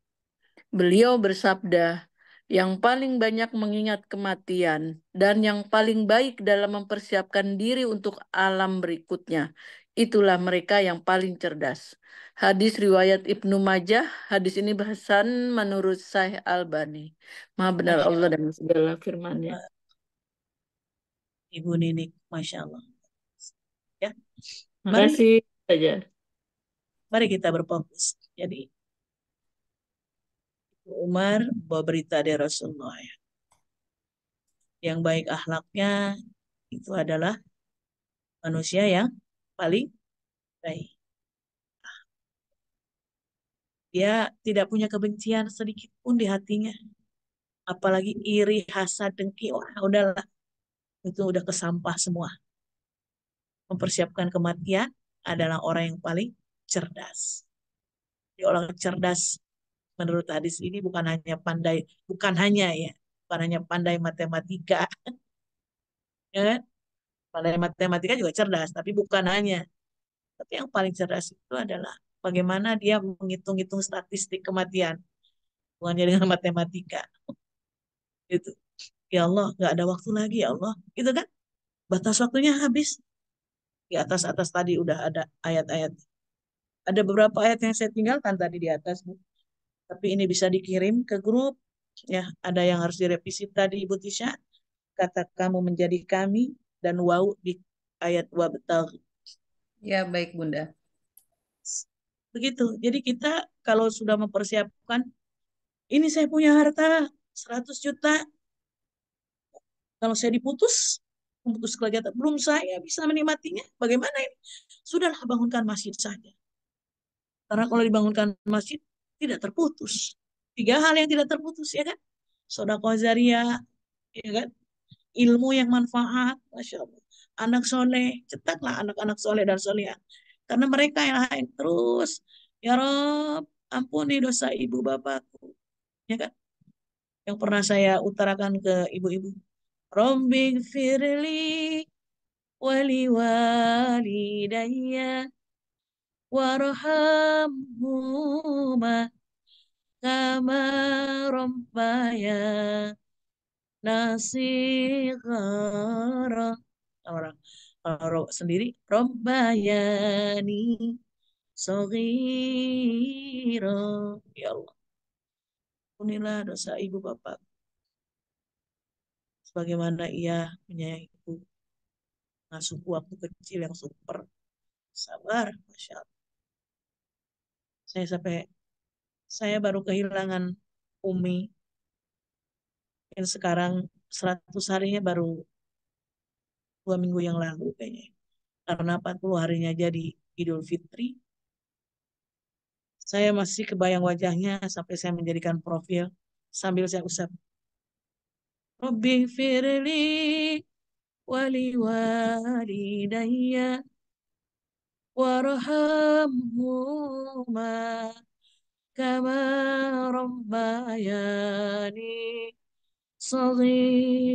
Beliau bersabda, yang paling banyak mengingat kematian dan yang paling baik dalam mempersiapkan diri untuk alam berikutnya. Itulah mereka yang paling cerdas. Hadis riwayat Ibnu Majah, hadis ini bahasan menurut Syekh Albani. Maha benar Masya Allah Allah. dan segala firman-Nya. Ibu Nini, Masya Allah. Ya, Makasih saja. mari kita berfokus. Jadi Umar bawa berita dari Rasulullah ya. Yang baik akhlaknya itu adalah manusia yang paling baik. Dia tidak punya kebencian sedikit pun di hatinya. Apalagi iri, hasad, dengki. Wah, udahlah. Itu udah kesampah semua. Mempersiapkan kematian adalah orang yang paling cerdas. Jadi orang cerdas menurut hadis ini bukan hanya pandai, bukan hanya ya, bukan hanya pandai matematika, ya kan? Pandai matematika juga cerdas, tapi bukan hanya. Tapi yang paling cerdas itu adalah bagaimana dia menghitung-hitung statistik kematian, bukannya dengan matematika. Itu, ya Allah, nggak ada waktu lagi ya Allah, gitu kan? Batas waktunya habis. Di atas-atas tadi udah ada ayat-ayat. Ada beberapa ayat yang saya tinggalkan tadi di atas, Bu. Tapi ini bisa dikirim ke grup. Ya, ada yang harus direvisi tadi, Ibu Tisha. Kata kamu menjadi kami dan wau di ayat wabtagh. Ya, baik Bunda. Begitu. Jadi kita kalau sudah mempersiapkan Ini saya punya harta 100 juta. Kalau saya memutus kelejatan, belum saya bisa menikmatinya. Bagaimana ini? Sudahlah, bangunkan masjid saja. Karena kalau dibangunkan masjid, tidak terputus. 3 hal yang tidak terputus, ya kan? Sedekah jariah, ya kan? Ilmu yang manfaat, Masya Allah. Anak soleh, cetaklah anak-anak soleh dan soleh. Karena mereka yang lain terus, ya Rob, ampuni dosa ibu bapakku. Ya kan? Yang pernah saya utarakan ke ibu-ibu. Robbing firli wali walidayya warhamhuma kama rabbayani shighara. Orang kalau sendiri rabbayani shaghira. Ya Allah, ampunilah dosa ibu bapak sebagaimana ia menyayangiku, ngasuhku waktu kecil yang super sabar, Masya Allah. Saya baru kehilangan Umi yang sekarang 100 harinya baru 2 minggu yang lalu kayaknya. Karena 40 harinya jadi Idul Fitri. Saya masih kebayang wajahnya sampai saya menjadikan profil sambil saya usap. Rabbi firli wali walidayya warhamhuma kama rabbayani shaghira.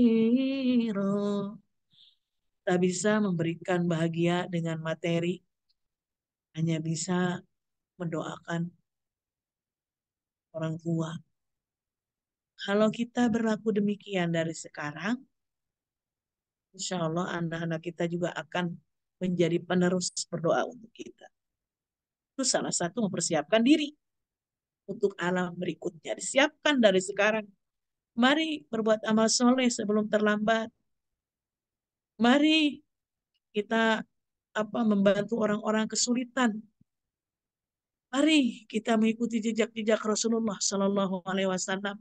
Tak bisa memberikan bahagia dengan materi, hanya bisa mendoakan orang tua. Kalau kita berlaku demikian dari sekarang, insya Allah anak-anak kita juga akan menjadi penerus berdoa untuk kita. Itu salah satu mempersiapkan diri untuk alam berikutnya. Disiapkan dari sekarang. Mari berbuat amal soleh sebelum terlambat. Mari kita membantu orang-orang kesulitan. Mari kita mengikuti jejak-jejak Rasulullah Sallallahu Alaihi Wasallam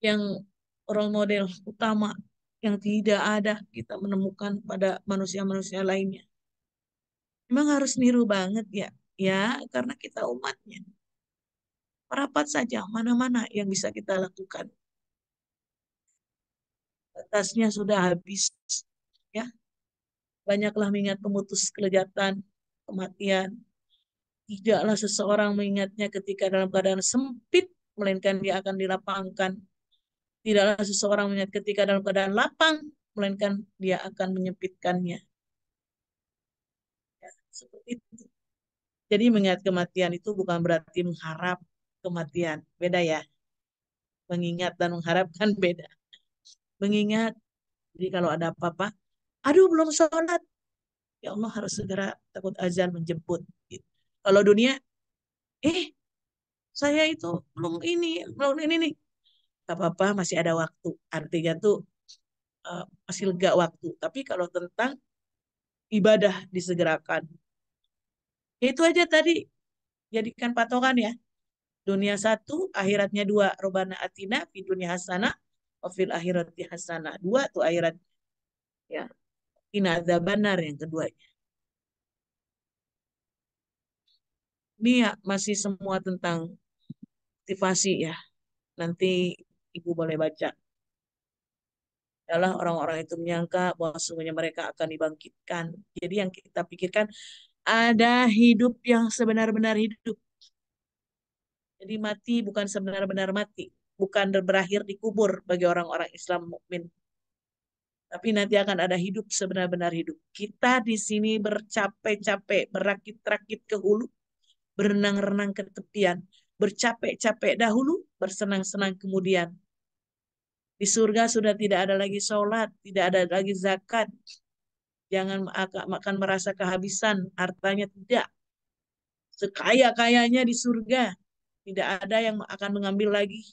yang role model utama yang tidak ada kita menemukan pada manusia-manusia lainnya. Memang harus niru banget ya, karena kita umatnya. Merapat saja mana-mana yang bisa kita lakukan. Batasnya sudah habis, ya. Banyaklah mengingat pemutus kelejatan, kematian. Tidaklah seseorang mengingatnya ketika dalam keadaan sempit, melainkan dia akan dilapangkan. Tidaklah seseorang mengingat ketika dalam keadaan lapang, melainkan dia akan menyempitkannya. Ya, seperti itu. Jadi mengingat kematian itu bukan berarti mengharap kematian. Beda ya. Mengingat dan mengharapkan beda. Mengingat, jadi kalau ada apa-apa, aduh belum sholat. Ya Allah harus segera, takut azan menjemput. Gitu. Kalau dunia, saya itu belum ini nih. Gak apa-apa, masih ada waktu. Artinya tuh masih lega waktu. Tapi kalau tentang ibadah disegerakan. Ya itu aja tadi, jadikan patokan ya. Dunia 1, akhiratnya 2. Robana atina fi dunia hasanah, wa fil akhirati hasanah. 2 tuh akhirat. Ya. Ina adzabannar yang keduanya. Ini ya masih semua tentang motivasi ya. Nanti Ibu boleh baca. Adalah orang-orang itu menyangka bahwa sesungguhnya mereka akan dibangkitkan. Jadi yang kita pikirkan ada hidup yang sebenar-benar hidup. Jadi mati bukan sebenar-benar mati. Bukan berakhir di kubur bagi orang-orang Islam mukmin. Tapi nanti akan ada hidup sebenar-benar hidup. Kita di sini bercapek-capek, berakit-rakit ke hulu, berenang-renang ke tepian, bercapek-capek dahulu, bersenang-senang kemudian. Di surga sudah tidak ada lagi sholat, tidak ada lagi zakat. Jangan akan merasa kehabisan, hartanya tidak. Sekaya-kayanya di surga, tidak ada yang akan mengambil lagi.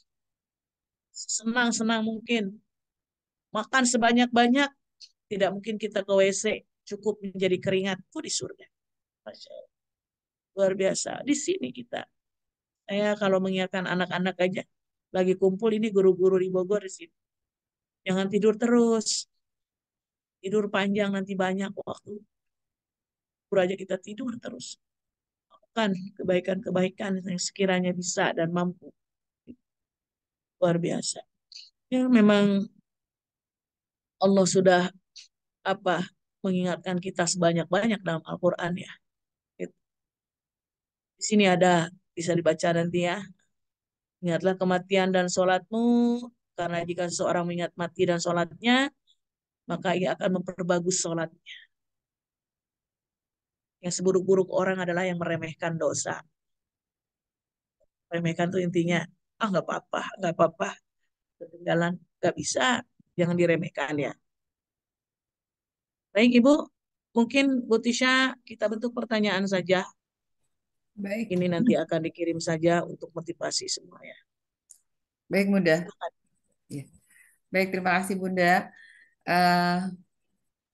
Senang-senang mungkin. Makan sebanyak-banyak, tidak mungkin kita ke WC, cukup menjadi keringat. Itu di surga. Masya Allah. Luar biasa. Di sini kita Saya kalau mengingatkan anak-anak aja, lagi kumpul ini guru-guru di Bogor di sini. Jangan tidur terus. Tidur panjang nanti banyak waktu. Pura aja kita tidur terus. Kan kebaikan-kebaikan yang sekiranya bisa dan mampu. Luar biasa. Ya memang Allah sudah apa mengingatkan kita sebanyak-banyak dalam Al-Quran ya. Gitu. Di sini ada, bisa dibaca nanti ya. Ingatlah kematian dan sholatmu, karena jika seseorang mengingat mati dan sholatnya, maka ia akan memperbagus sholatnya. Yang seburuk-buruk orang adalah yang meremehkan dosa. Remehkan tuh intinya, ah nggak apa-apa, nggak apa-apa, ketinggalan, nggak bisa, jangan diremehkan ya. Baik Ibu, mungkin Bu Tisha kita bentuk pertanyaan saja. Baik, Ini nanti akan dikirim saja untuk motivasi semua ya. baik Bunda. Silakan. Ya. Baik, terima kasih Bunda. Eh,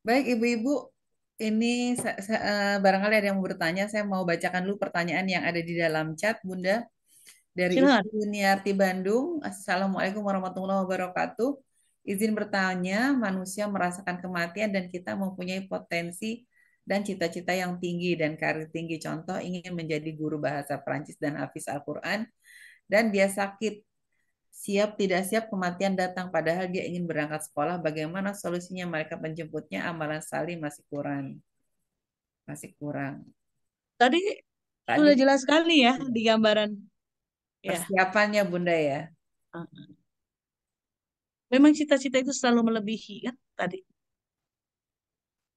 baik Ibu-ibu, ini barangkali ada yang mau bertanya. Saya mau bacakan dulu pertanyaan yang ada di dalam chat Bunda. Dari Silakan. Ibu Niarti Bandung. Assalamualaikum warahmatullahi wabarakatuh. Izin bertanya, manusia merasakan kematian dan kita mempunyai potensi dan cita-cita yang tinggi dan karir tinggi. Contoh, ingin menjadi guru bahasa Perancis dan hafiz Al-Quran. Dan dia sakit, siap tidak siap kematian datang. Padahal dia ingin berangkat sekolah. Bagaimana solusinya mereka menjemputnya? Amalan salih masih kurang. Masih kurang. Tadi Tadi sudah jelas sekali ya di gambaran. Ya. persiapannya Bunda ya. Memang cita-cita itu selalu melebihi kan tadi.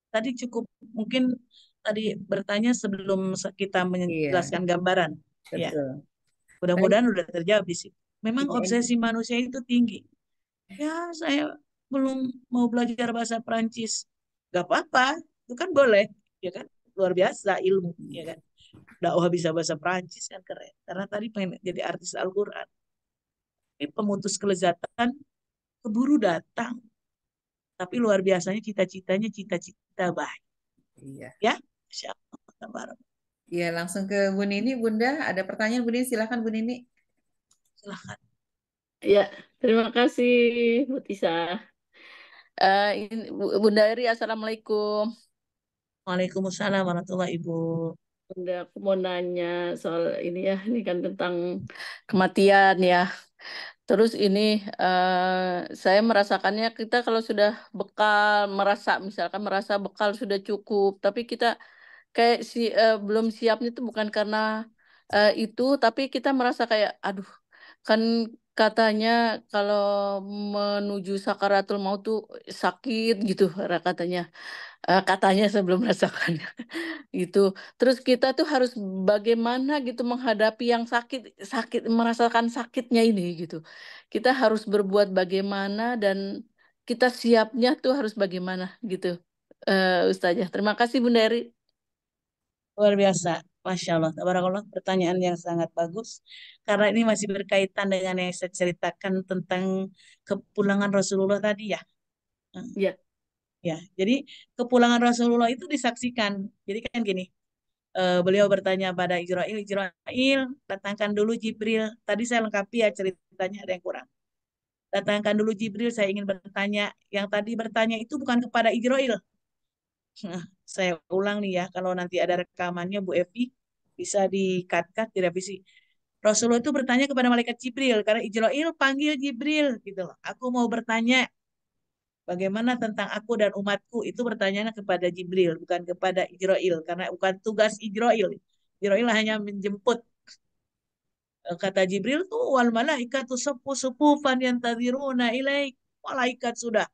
Tadi cukup mungkin tadi bertanya sebelum kita Iya, menjelaskan gambaran. Ya, betul. Baik. mudah-mudahan udah terjawab di situ. Memang Iya, obsesi manusia itu tinggi. Ya, saya belum mau belajar bahasa Perancis. Gak apa-apa, itu kan boleh, ya kan? Luar biasa ilmu, ya kan? Dakwah bisa bahasa Perancis kan keren. Karena tadi pengen jadi artis Al-Quran. Ini pemutus kelezatan keburu datang. Tapi luar biasanya cita-citanya cita-cita baik. Iya. Ya, Masya Allah. Iya, langsung ke Bu Nini, Bunda. Ada pertanyaan Bu Nini, silakan Bu Nini. Silahkan. Ya, terima kasih Bu Tisa. Bunda Eri, Assalamualaikum. Waalaikumsalam warahmatullahi Ibu. Bunda, aku mau nanya soal ini ya, ini kan tentang kematian ya. Terus ini saya merasakannya kita kalau sudah bekal, misalkan merasa bekal sudah cukup, tapi kita kayak belum siapnya itu bukan karena itu, tapi kita merasa kayak, aduh, kan katanya kalau menuju sakaratul maut tuh sakit gitu, katanya. Katanya saya belum merasakan gitu. Terus kita tuh harus bagaimana gitu menghadapi yang sakit, merasakan sakitnya ini gitu. Kita harus berbuat bagaimana dan kita siapnya tuh harus bagaimana gitu. Ustazah. Terima kasih Bunda Eri. Luar biasa. Masya Allah. Tabarakallah. Pertanyaan yang sangat bagus. Karena ini masih berkaitan dengan yang saya ceritakan tentang kepulangan Rasulullah tadi ya. Ya. Ya, jadi kepulangan Rasulullah itu disaksikan. Jadi kan gini, beliau bertanya pada Israel, Israel, datangkan dulu Jibril. Tadi saya lengkapi ya ceritanya, ada yang kurang. Datangkan dulu Jibril, saya ingin bertanya. Yang tadi bertanya itu bukan kepada Israel. Nah, saya ulang nih ya, kalau nanti ada rekamannya Bu Evi, bisa di-cut-cut, direvisi. Rasulullah itu bertanya kepada malaikat Jibril, karena Israel panggil Jibril, gitu loh. Aku mau bertanya, bagaimana tentang aku dan umatku, itu bertanya kepada Jibril, bukan kepada Israel, karena bukan tugas Israel. Israel hanya menjemput. Kata Jibril tuh, wal malaikatu sufufan yantadziruna ilaik. Malaikat sudah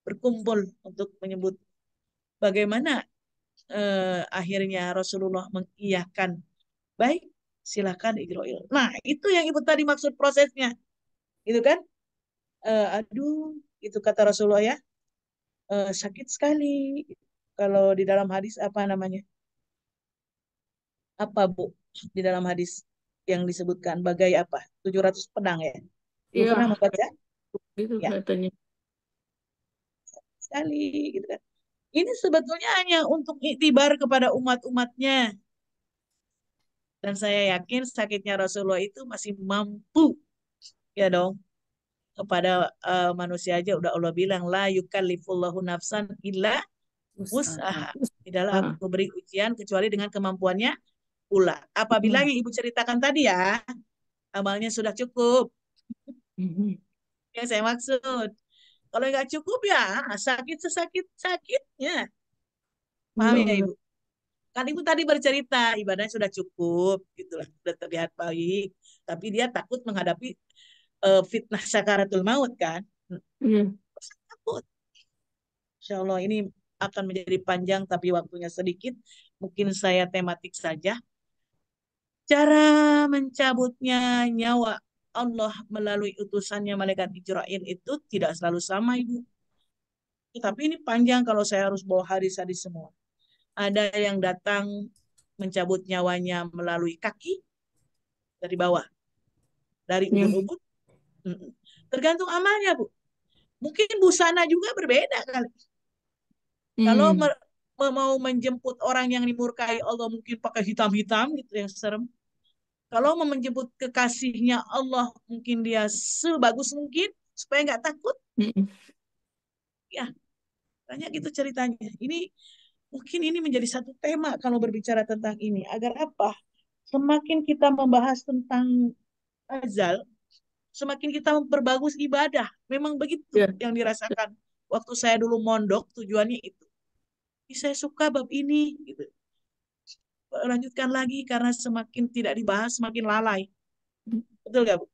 berkumpul untuk menyebut bagaimana akhirnya Rasulullah mengiyakan. Baik, silakan Israel. Nah, itu yang Ibu tadi maksud prosesnya. Itu kan? Aduh, itu kata Rasulullah ya. Sakit sekali. Kalau di dalam hadis apa namanya? Apa Bu? Di dalam hadis yang disebutkan bagai apa? 700 pedang ya. Ibu Iya, pernah membaca? gitu Ya, katanya. sekali gitu kan. Ini sebetulnya hanya untuk iktibar kepada umat-umatnya. Dan saya yakin sakitnya Rasulullah itu masih mampu, ya dong. Kepada manusia aja udah Allah bilang la yukallifullahu nafsan illa Usaha. wus'aha. Tidaklah Ah. aku beri ujian kecuali dengan kemampuannya pula. Apabila yang Ibu ceritakan tadi ya, amalnya sudah cukup. Yang saya maksud. Kalau nggak cukup ya sakit sesakit-sakitnya. Paham ya Iya, Ibu? Kan Ibu tadi bercerita ibadahnya sudah cukup, gitulah, sudah terlihat baik. Tapi dia takut menghadapi fitnah sakaratul maut kan? iya. Takut. Insya Allah ini akan menjadi panjang tapi waktunya sedikit. Mungkin saya tematik saja. Cara mencabutnya nyawa Allah melalui utusannya malaikat Jibril itu tidak selalu sama, Ibu. Tapi ini panjang kalau saya harus bawa hadis-hadis semua. Ada yang datang mencabut nyawanya melalui kaki dari bawah, dari Iya. ubun-ubun. Tergantung amalnya, Bu. Mungkin busana juga berbeda kali. Kalau mau menjemput orang yang dimurkai Allah mungkin pakai hitam-hitam gitu yang serem. Kalau mau menjemput kekasihnya Allah mungkin dia sebagus mungkin supaya nggak takut. Ya, banyak gitu ceritanya. Mungkin ini menjadi satu tema kalau berbicara tentang ini. Agar apa? Semakin kita membahas tentang azal, semakin kita memperbagus ibadah. Memang begitu Iya. yang dirasakan. Waktu saya dulu mondok, tujuannya itu. Saya suka bab ini. Gitu. Lanjutkan lagi karena semakin tidak dibahas, semakin lalai. Betul gak, Bu?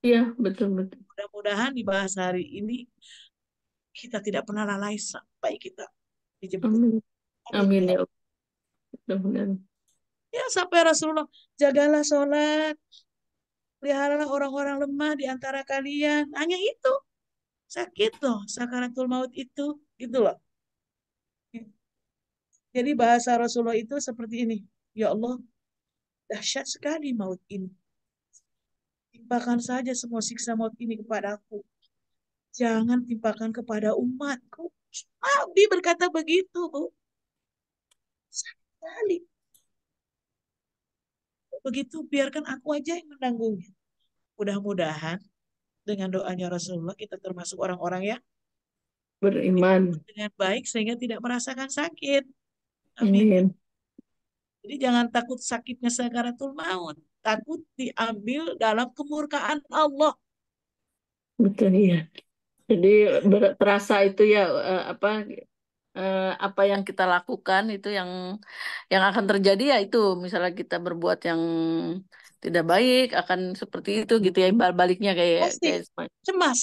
Iya, betul. Mudah-mudahan dibahas hari ini, kita tidak pernah lalai sampai kita dijemput. Amin. Amin. Amin Ya. ya Allah. Mudah-mudahan. Ya, sampai Rasulullah, jagalah sholat, peliharalah orang-orang lemah di antara kalian. Hanya itu. Sakit loh, sakaratul maut itu. Gitu loh. Jadi bahasa Rasulullah itu seperti ini. Ya Allah, dahsyat sekali maut ini. Timpakan saja semua siksa maut ini kepadaku. Jangan timpakan kepada umatku. Nabi berkata begitu, Bu. Sakit sekali. Begitu, biarkan aku aja yang menanggungnya. Mudah-mudahan dengan doanya Rasulullah kita termasuk orang-orang yang Beriman. dengan baik sehingga tidak merasakan sakit. Amin. Amin. Jadi jangan takut sakitnya sakaratul maut. Takut diambil dalam kemurkaan Allah. Betul ya. Jadi terasa itu ya apa yang kita lakukan itu yang akan terjadi ya itu misalnya kita berbuat yang tidak baik akan seperti itu gitu ya baliknya kayak Pasti cemas.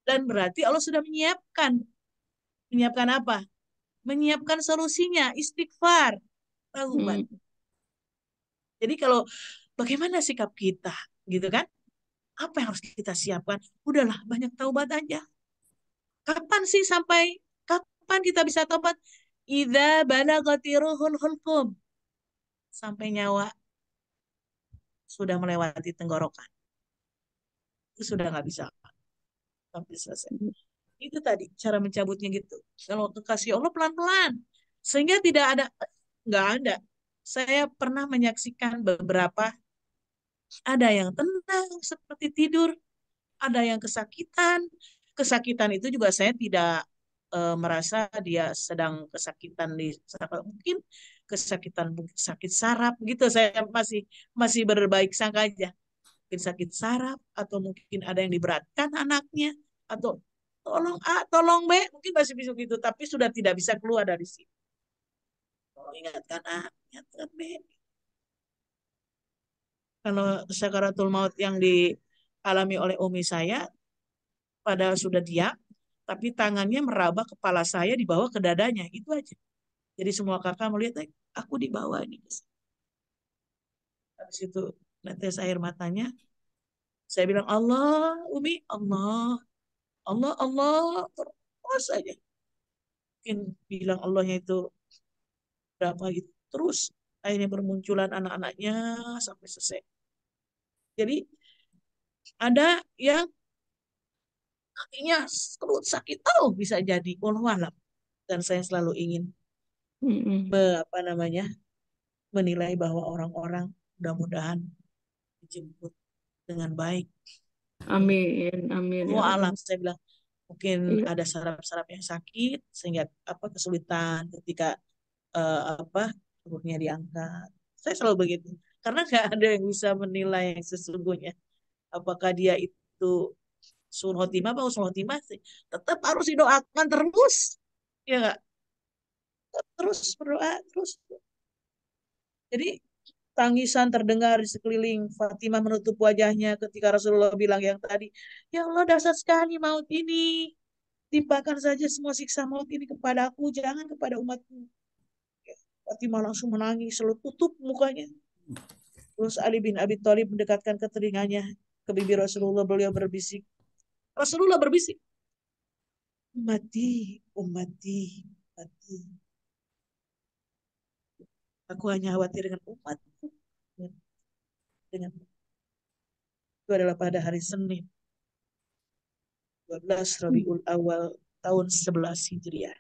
Dan berarti Allah sudah menyiapkan. Menyiapkan apa? Menyiapkan solusinya, istighfar, taubat. Jadi kalau bagaimana sikap kita, gitu kan? Apa yang harus kita siapkan? Udahlah, banyak taubat aja. Kapan sih kapan kita bisa taubat? Idza balagati ruhul hulqum. Sampai nyawa sudah melewati tenggorokan. Itu sudah nggak bisa sampai selesai. Itu tadi cara mencabutnya gitu. Kalau kekasih Allah pelan-pelan. Sehingga nggak ada. Saya pernah menyaksikan beberapa, ada yang tenang seperti tidur, ada yang kesakitan. Kesakitan itu juga saya tidak merasa dia sedang kesakitan mungkin kesakitan mungkin sakit saraf gitu. Saya masih masih berbaik sangka aja. Mungkin sakit saraf atau mungkin ada yang diberatkan anaknya atau tolong A, tolong B, mungkin masih bisa gitu, tapi sudah tidak bisa keluar dari sini. Tolong ingatkan A, ingatkan B. Kalau sakaratul maut yang dialami oleh umi saya, padahal sudah diam, tapi tangannya meraba kepala saya dibawa ke dadanya, itu aja. Jadi semua kakak melihat, aku dibawa ini. Habis itu netes air matanya, saya bilang Allah, umi, Allah, Allah, Allah, terus aja. Mungkin bilang Allahnya itu berapa gitu. Terus akhirnya bermunculan anak-anaknya sampai selesai. Jadi ada yang kakinya perut sakit, bisa jadi wallahualam. Dan saya selalu ingin apa namanya menilai bahwa orang-orang mudah-mudahan dijemput dengan baik. Amin, amin ya Allah Allah. alam, saya bilang mungkin Iya. ada saraf-saraf yang sakit sehingga kesulitan ketika umurnya diangkat. Saya selalu begitu karena nggak ada yang bisa menilai yang sesungguhnya apakah dia itu sul khotimah atau usul khotimah sih. Tetap harus didoakan terus, ya nggak? Terus berdoa terus. Jadi tangisan terdengar di sekeliling. Fatimah menutup wajahnya ketika Rasulullah bilang yang tadi, ya Allah dahsyat sekali maut ini. Timpakan saja semua siksa maut ini kepadaku, jangan kepada umatku. Fatimah langsung menangis, selalu tutup mukanya. Terus Ali bin Abi Thalib mendekatkan ke telinganya, ke bibir Rasulullah, beliau berbisik. Rasulullah berbisik, umati, umati, umati. Aku hanya khawatir dengan umatku. Dengan itu adalah pada hari Senin 12 Rabiul Awal tahun 11 Hijriah.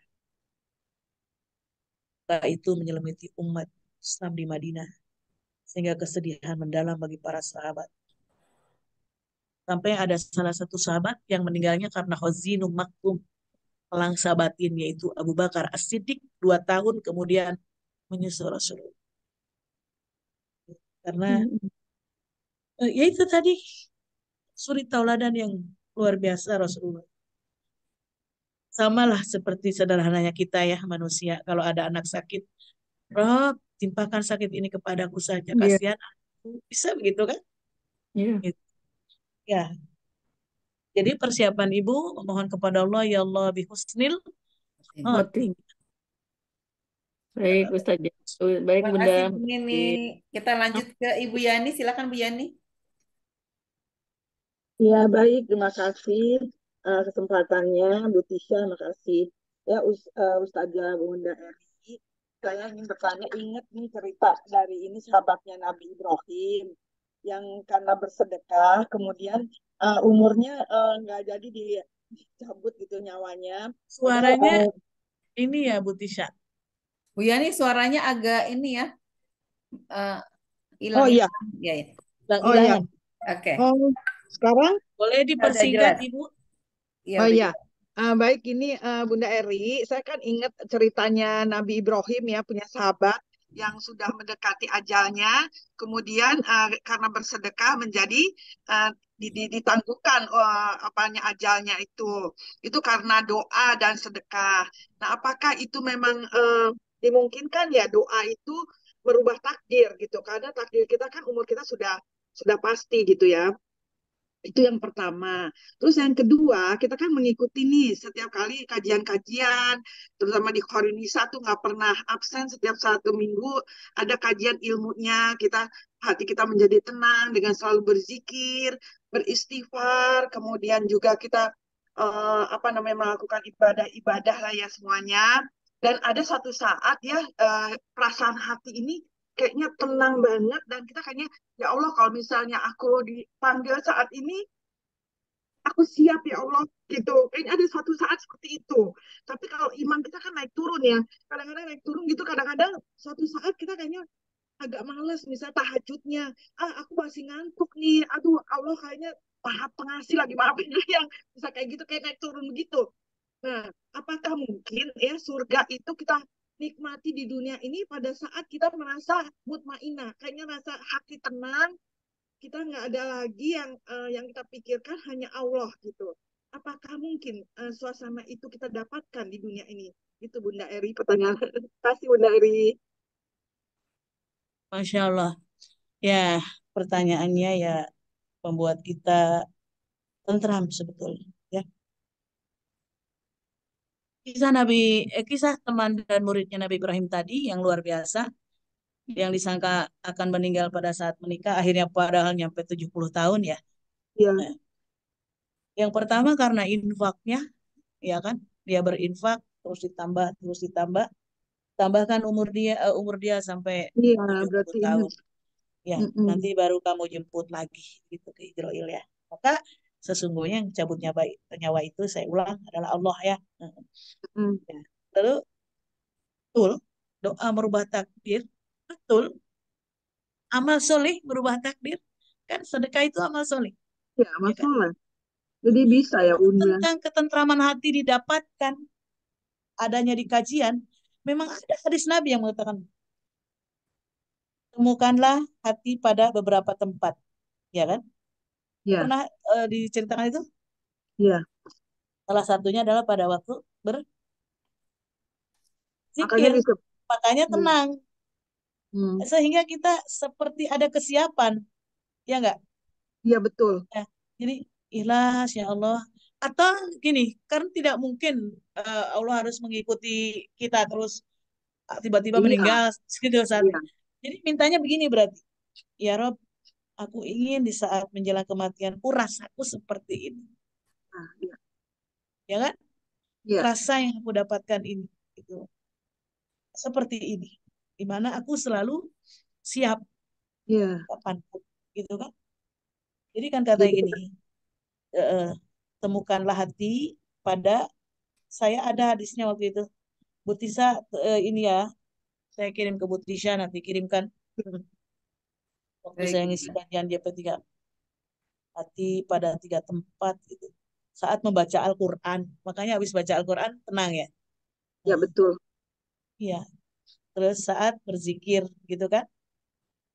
Setelah itu menyelimuti umat Islam di Madinah sehingga kesedihan mendalam bagi para sahabat. Sampai ada salah satu sahabat yang meninggalnya karena huzinum maktum, pelangsa batin, yaitu Abu Bakar As-Siddiq, 2 tahun kemudian menyusul Rasulullah. Karena ya itu tadi suri tauladan yang luar biasa Rasulullah. Samalah seperti sederhananya kita ya manusia. Kalau ada anak sakit, Rob, timpakan sakit ini kepadaku saja. Iya, Kasihan aku. Bisa begitu kan? iya. Gitu. Ya. Jadi persiapan ibu memohon kepada Allah, ya Allah bihusnil Khotimah. khotimah. Baik, Ustaz. Baik, Terima Bunda. kasih Bu Nini. Kita lanjut ke Ibu Yani. Silakan Bu Yani. Ya, baik. Terima kasih kesempatannya, Bu Tisha. Makasih. Ya, Ustazah Bunda Eri. Saya ingin bertanya, ingat nih cerita dari ini sahabatnya Nabi Ibrahim yang karena bersedekah, kemudian umurnya nggak jadi dicabut gitu nyawanya. Padahal Suaranya ini ya Bu Tisha. Bu Yani suaranya agak ini ya, oh hilang. iya, Ya, ya. oh iya. Hilang-hilangan. Oke. Oh, sekarang? Boleh Udah dipersingkat jelas. Ibu? Iya, Oh udah iya. jelas. Baik, ini Bunda Eri, saya kan ingat ceritanya Nabi Ibrahim ya, punya sahabat yang sudah mendekati ajalnya, kemudian karena bersedekah menjadi ditangguhkan apanya ajalnya itu karena doa dan sedekah. Nah, apakah itu memang dimungkinkan ya doa itu merubah takdir gitu? Karena takdir kita kan umur kita sudah pasti gitu ya. Itu yang pertama. Terus yang kedua, kita kan mengikuti nih setiap kali kajian-kajian, terutama di Khorinisa tuh nggak pernah absen setiap 1 minggu ada kajian ilmunya. Hati kita menjadi tenang dengan selalu berzikir, beristighfar, kemudian juga kita melakukan ibadah-ibadah lah ya semuanya. Dan ada satu saat ya perasaan hati ini kayaknya tenang banget dan kita kayaknya ya Allah kalau misalnya aku dipanggil saat ini aku siap ya Allah gitu. Kayaknya ada suatu saat seperti itu. Tapi kalau iman kita kan naik turun ya. Kadang-kadang naik turun gitu, kadang-kadang suatu saat kita kayaknya agak males misalnya tahajudnya. Aku masih ngantuk nih. Aduh, Allah kayaknya maha pengasih lagi maafin yang bisa kayak gitu kayak naik turun begitu. Nah, apakah mungkin ya surga itu kita nikmati di dunia ini pada saat kita merasa mutmainah, kayaknya rasa hati tenang, kita nggak ada lagi yang kita pikirkan hanya Allah gitu. Apakah mungkin suasana itu kita dapatkan di dunia ini? Itu Bunda Eri pertanyaan. Terima kasih Bunda Eri. Masya Allah. Ya, pertanyaannya ya membuat kita tentram sebetulnya. Ya. Kisah teman dan muridnya Nabi Ibrahim tadi yang luar biasa, yang disangka akan meninggal pada saat menikah, akhirnya padahal nyampe 70 tahun ya. Ya, Nah, yang pertama karena infaknya, ya kan, dia berinfak terus ditambah, tambahkan umur dia sampai iya 70 berarti ini. tahun. Ya, nanti baru kamu jemput lagi gitu ke Israel ya. Maka sesungguhnya yang cabut nyawa itu saya ulang adalah Allah ya. Ya. Lalu betul doa merubah takdir, betul Amal soleh berubah takdir. Kan sedekah itu amal soleh. Ya, Ya kan? masalah. Jadi bisa ya, Bunda. Tentang ketentraman hati didapatkan adanya di kajian, memang ada hadis Nabi yang mengatakan, temukanlah hati pada beberapa tempat. Ya kan? Ya, Pernah diceritakan itu? ya. Salah satunya adalah pada waktu Makanya berzikir. bisa. Makanya tenang. Hmm. Sehingga kita seperti ada kesiapan. Ya enggak? Iya, betul. Ya. Jadi ikhlas ya Allah. Atau gini, karena tidak mungkin Allah harus mengikuti kita terus tiba-tiba Iya, meninggal gitu saat. iya. Jadi mintanya begini berarti. Ya Rob, aku ingin di saat menjelang kematianku rasaku seperti ini. Nah, iya. Ya kan? Iya, Rasa yang aku dapatkan ini. Gitu. Seperti ini. Di mana aku selalu siap iya. kapanpun. Gitu kan? Jadi kan katanya Jadi, gini, temukanlah hati pada, saya ada hadisnya waktu itu. Butisa ini ya, saya kirim ke Butisha, nanti kirimkan waktu Baik, saya ngisi Bunda. kajian DP3, hati pada 3 tempat gitu. Saat membaca Al-Quran, makanya habis baca Al-Quran tenang ya. ya Nah, betul. iya. Terus saat berzikir gitu kan,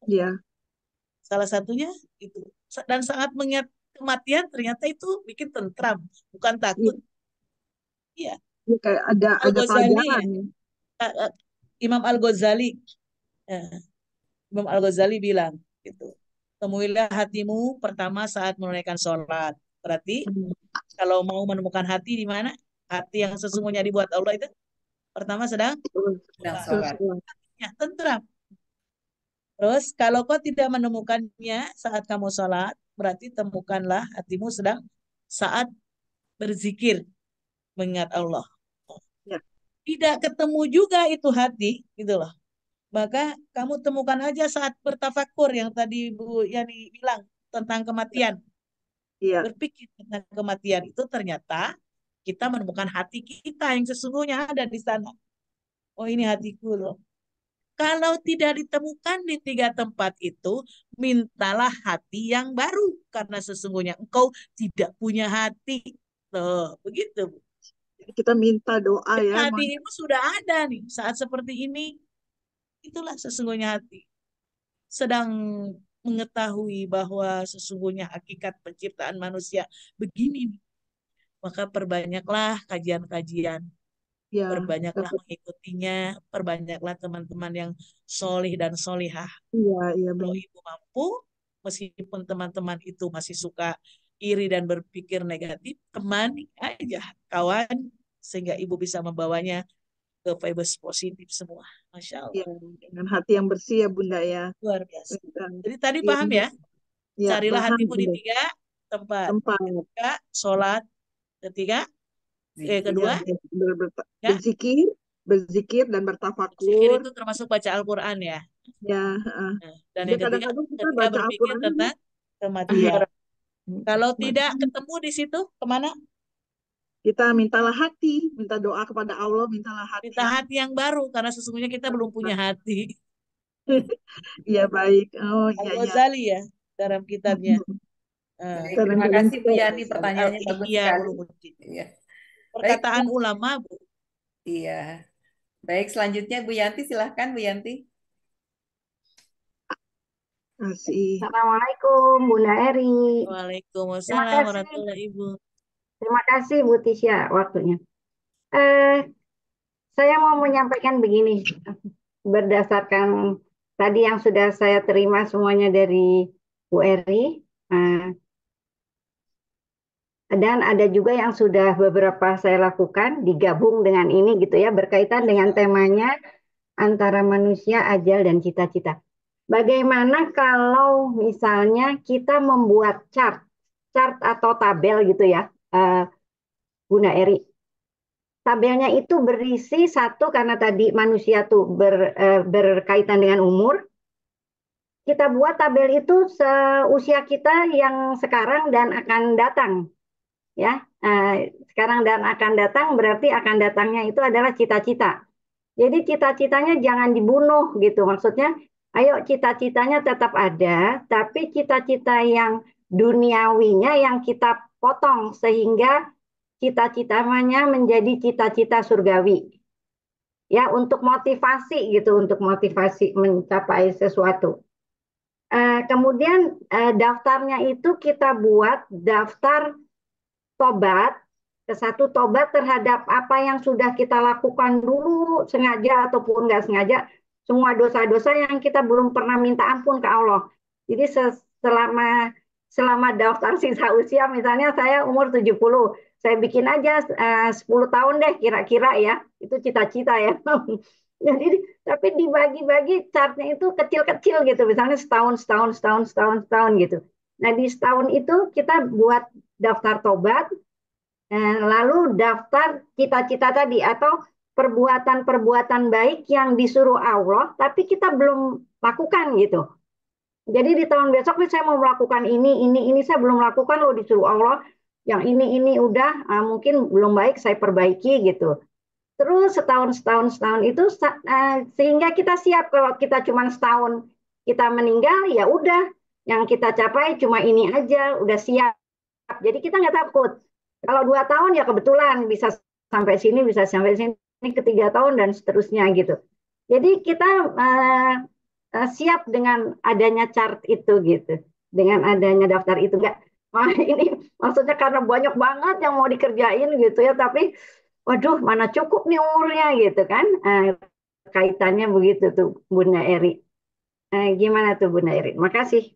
Iya, salah satunya itu. Dan sangat mengingat kematian, ternyata itu bikin tentram, bukan iya. takut. Iya. Iya, kayak ada Al-Ghazali ya, pelajaran ya. eh, eh, Imam Al-Ghazali, Imam Al-Ghazali bilang gitu, temuilah hatimu pertama saat menunaikan sholat. Berarti Hmm. kalau mau menemukan hati di mana? Hati yang sesungguhnya dibuat Allah itu pertama sedang Betul. Sedang sholat. sholat. Sesuai. Ya, tentram. Terus kalau kau tidak menemukannya saat kamu sholat, berarti temukanlah hatimu sedang saat berzikir mengingat Allah. Ya, Tidak ketemu juga itu hati, gitu loh. Maka kamu temukan aja saat bertafakur yang tadi Bu Yani bilang tentang kematian. iya. Berpikir tentang kematian itu ternyata kita menemukan hati kita yang sesungguhnya ada di sana. Oh ini hatiku loh. Kalau tidak ditemukan di 3 tempat itu, mintalah hati yang baru. Karena sesungguhnya engkau tidak punya hati. Tuh, begitu. Jadi kita minta doa Jadi ya. hatimu sudah ada nih. Saat seperti ini, itulah sesungguhnya hati. Sedang mengetahui bahwa sesungguhnya hakikat penciptaan manusia begini. Maka perbanyaklah kajian-kajian. Ya, Perbanyaklah dapat. mengikutinya. Perbanyaklah teman-teman yang solih dan solihah. Iya, iya Kalau benar. ibu mampu, meskipun teman-teman itu masih suka iri dan berpikir negatif, temani aja kawan, sehingga ibu bisa membawanya ke vibes positif semua. Masya Iya, Allah. dengan hati yang bersih ya Bunda ya. Luar biasa. Dan, Jadi tadi iya, paham Bunda. ya, Ya, carilah paham hatimu di Bunda. 3 tempat. Tempat. Ketiga, sholat. Ketiga, Zikir. Iya, kedua, ya, berzikir, berzikir dan zikir bertafakur. itu termasuk baca Al-Quran ya. Ya, Nah, dan ya yang ketiga, kadang-kadang kita ketika baca berpikir Al-Quran ini, tentang iya, kematian. Kalau tidak makanya ketemu di situ, kemana? kita mintalah hati, minta doa kepada Allah, mintalah hati Minta yang hati yang baru, karena sesungguhnya kita belum punya hati. iya baik. Oh iya iya. Al-Ghazali ya, dalam kitabnya. Baik, terima Kadang-kadang kasih kita Bu Yani, pertanyaannya bagus Al-Ihya sekali. Ulumuddin. Iya. Baik, Perkataan ulama, Bu. iya. Baik, selanjutnya Bu Yanti, silahkan Bu Yanti. kasih. Assalamualaikum Bunda Eri. Terima Waalaikumsalam kasih, warahmatullahi Ibu. terima kasih Bu Tisha waktunya. Eh, saya mau menyampaikan begini, berdasarkan tadi yang sudah saya terima semuanya dari Bu Eri, dan ada juga yang sudah beberapa saya lakukan digabung dengan ini gitu ya, berkaitan dengan temanya antara manusia, ajal, dan cita-cita. Bagaimana kalau misalnya kita membuat chart atau tabel gitu ya, Bunda Eri. Tabelnya itu berisi satu karena tadi manusia tuh berkaitan dengan umur. Kita buat tabel itu seusia kita yang sekarang dan akan datang, ya. Sekarang dan akan datang berarti akan datangnya itu adalah cita-cita. Jadi cita-citanya jangan dibunuh gitu, maksudnya Ayo cita-citanya tetap ada, tapi cita-cita yang duniawinya yang kita potong sehingga cita-citanya menjadi cita-cita surgawi. Ya, untuk motivasi gitu, untuk motivasi mencapai sesuatu. Kemudian daftarnya itu kita buat daftar tobat, ke satu tobat terhadap apa yang sudah kita lakukan dulu, sengaja ataupun nggak sengaja, semua dosa-dosa yang kita belum pernah minta ampun ke Allah. Jadi selama selama daftar sisa usia, misalnya saya umur 70, saya bikin aja 10 tahun deh kira-kira ya, itu cita-cita ya. Jadi tapi dibagi-bagi chartnya itu kecil-kecil gitu, misalnya setahun, setahun, setahun, setahun, setahun gitu. Nah di setahun itu kita buat daftar tobat, lalu daftar cita-cita tadi atau perbuatan-perbuatan baik yang disuruh Allah, tapi kita belum lakukan gitu. Jadi di tahun besok nih saya mau melakukan ini saya belum lakukan loh disuruh Allah. Yang ini udah mungkin belum baik saya perbaiki gitu. Terus setahun itu sehingga kita siap kalau kita cuma setahun kita meninggal ya udah yang kita capai cuma ini aja udah siap. Jadi kita nggak takut. Kalau 2 tahun ya kebetulan bisa sampai sini, bisa sampai sini, ke 3 tahun dan seterusnya gitu. Jadi kita siap dengan adanya chart itu gitu, dengan adanya daftar itu nggak. Wah ini maksudnya karena banyak banget yang mau dikerjain gitu ya, tapi waduh mana cukup nih umurnya gitu kan. Kaitannya begitu tuh Bunda Eri. Gimana tuh Bunda Eri? Makasih.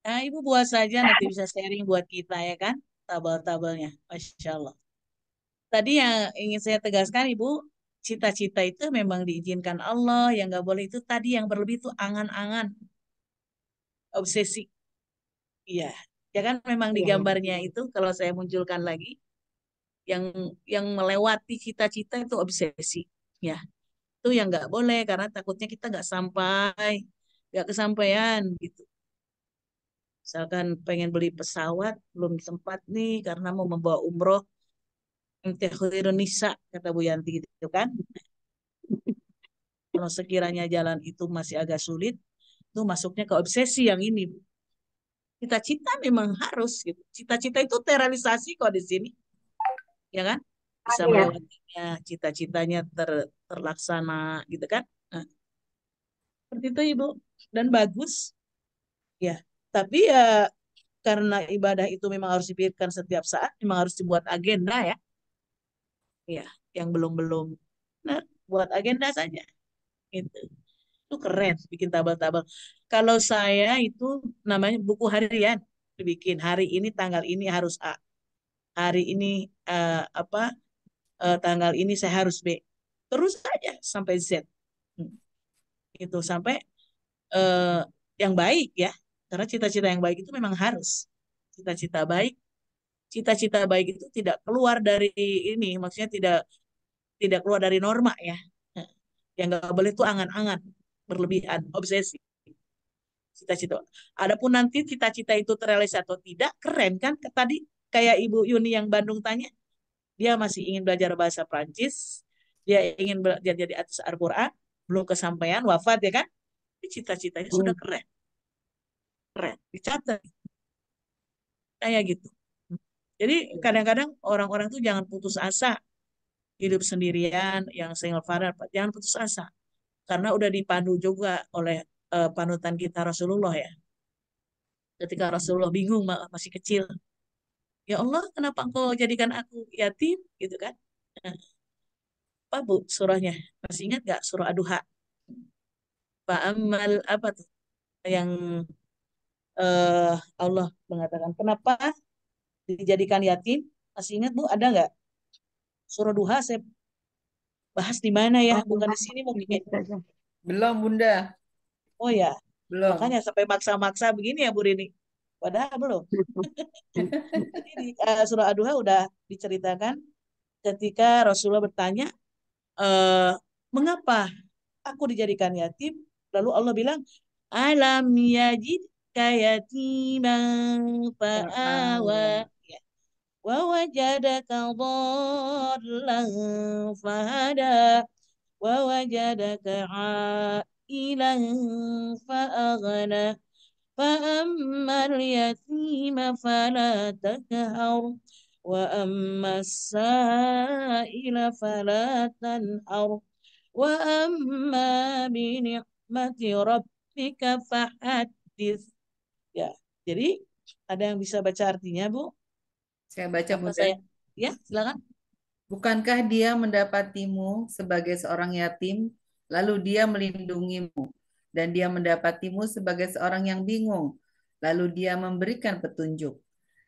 Nah, Ibu buat saja nanti bisa sharing buat kita ya kan, tabel-tabelnya. Masya Allah. Tadi yang ingin saya tegaskan Ibu, cita-cita itu memang diizinkan Allah, yang nggak boleh itu tadi yang berlebih itu angan-angan, obsesi. Iya, ya kan memang di Iya, iya. gambarnya itu kalau saya munculkan lagi, yang melewati cita-cita itu obsesi. Ya, itu yang nggak boleh karena takutnya kita nggak kesampaian gitu. Misalkan pengen beli pesawat, belum sempat nih karena mau membawa umroh, ente khairun nisa, kata Bu Yanti gitu kan. Kalau sekiranya jalan itu masih agak sulit, itu masuknya ke obsesi yang ini. Cita-cita memang harus gitu. Cita-cita itu terrealisasi kok di sini, ya kan? Bisa Iya. melewatinya, cita-citanya terlaksana gitu kan. Nah, seperti itu Ibu. Dan bagus, ya. Tapi ya karena ibadah itu memang harus dipikirkan setiap saat, memang harus dibuat agenda ya. Ya, yang belum-belum. Nah, buat agenda saja. Gitu. Itu keren bikin tabel-tabel. Kalau saya itu namanya buku harian dibikin hari ini tanggal ini harus A, hari ini apa tanggal ini saya harus B, terus saja sampai Z. Hmm. Itu sampai eh, yang baik ya, karena cita-cita yang baik itu memang harus cita-cita baik. Cita-cita baik itu tidak keluar dari ini, maksudnya tidak tidak keluar dari norma ya. Nah, yang nggak boleh itu angan-angan, berlebihan, obsesi. Cita-cita. Adapun nanti cita-cita itu terrealisasi atau tidak, keren kan? Tadi kayak Ibu Yuni yang Bandung tanya, dia masih ingin belajar bahasa Prancis, dia ingin belajar jadi artis Al-Quran, belum kesampaian, wafat ya kan? Cita-citanya sudah keren, keren, dicatat kayak gitu. Jadi kadang-kadang orang-orang tuh jangan putus asa hidup sendirian, yang single father, jangan putus asa karena udah dipandu juga oleh panutan kita Rasulullah ya. Ketika Rasulullah bingung masih kecil, ya Allah, kenapa engkau jadikan aku yatim? Gitu kan. Nah, apa Bu surahnya? Masih ingat gak surah Ad-Duha? Fa'amal apa tuh? Yang Allah mengatakan, kenapa dijadikan yatim? Masih ingat Bu? Ada nggak? Surah Duha saya bahas di mana ya? Bukan di sini mungkin ya. Belum, Bunda. Oh ya, Belum. makanya sampai maksa-maksa begini ya Bu Rini. Padahal belum. Jadi di surah Ad-Duha udah diceritakan ketika Rasulullah bertanya, eh, mengapa aku dijadikan yatim? Lalu Allah bilang, alam yajid kayatiman fa'awa ya. Wa wajadaka dhallan fahada wa wajadaka سائلا فأغنى فأما اليتيم فلا تقهر وأما السائل فلا تنهر وأما بنعمة ربك فحدث. Ya, jadi ada yang bisa baca artinya, Bu? Saya baca, Apa Bunda. saya? Ya, silakan. Bukankah dia mendapatimu sebagai seorang yatim, lalu dia melindungimu, dan dia mendapatimu sebagai seorang yang bingung, lalu dia memberikan petunjuk,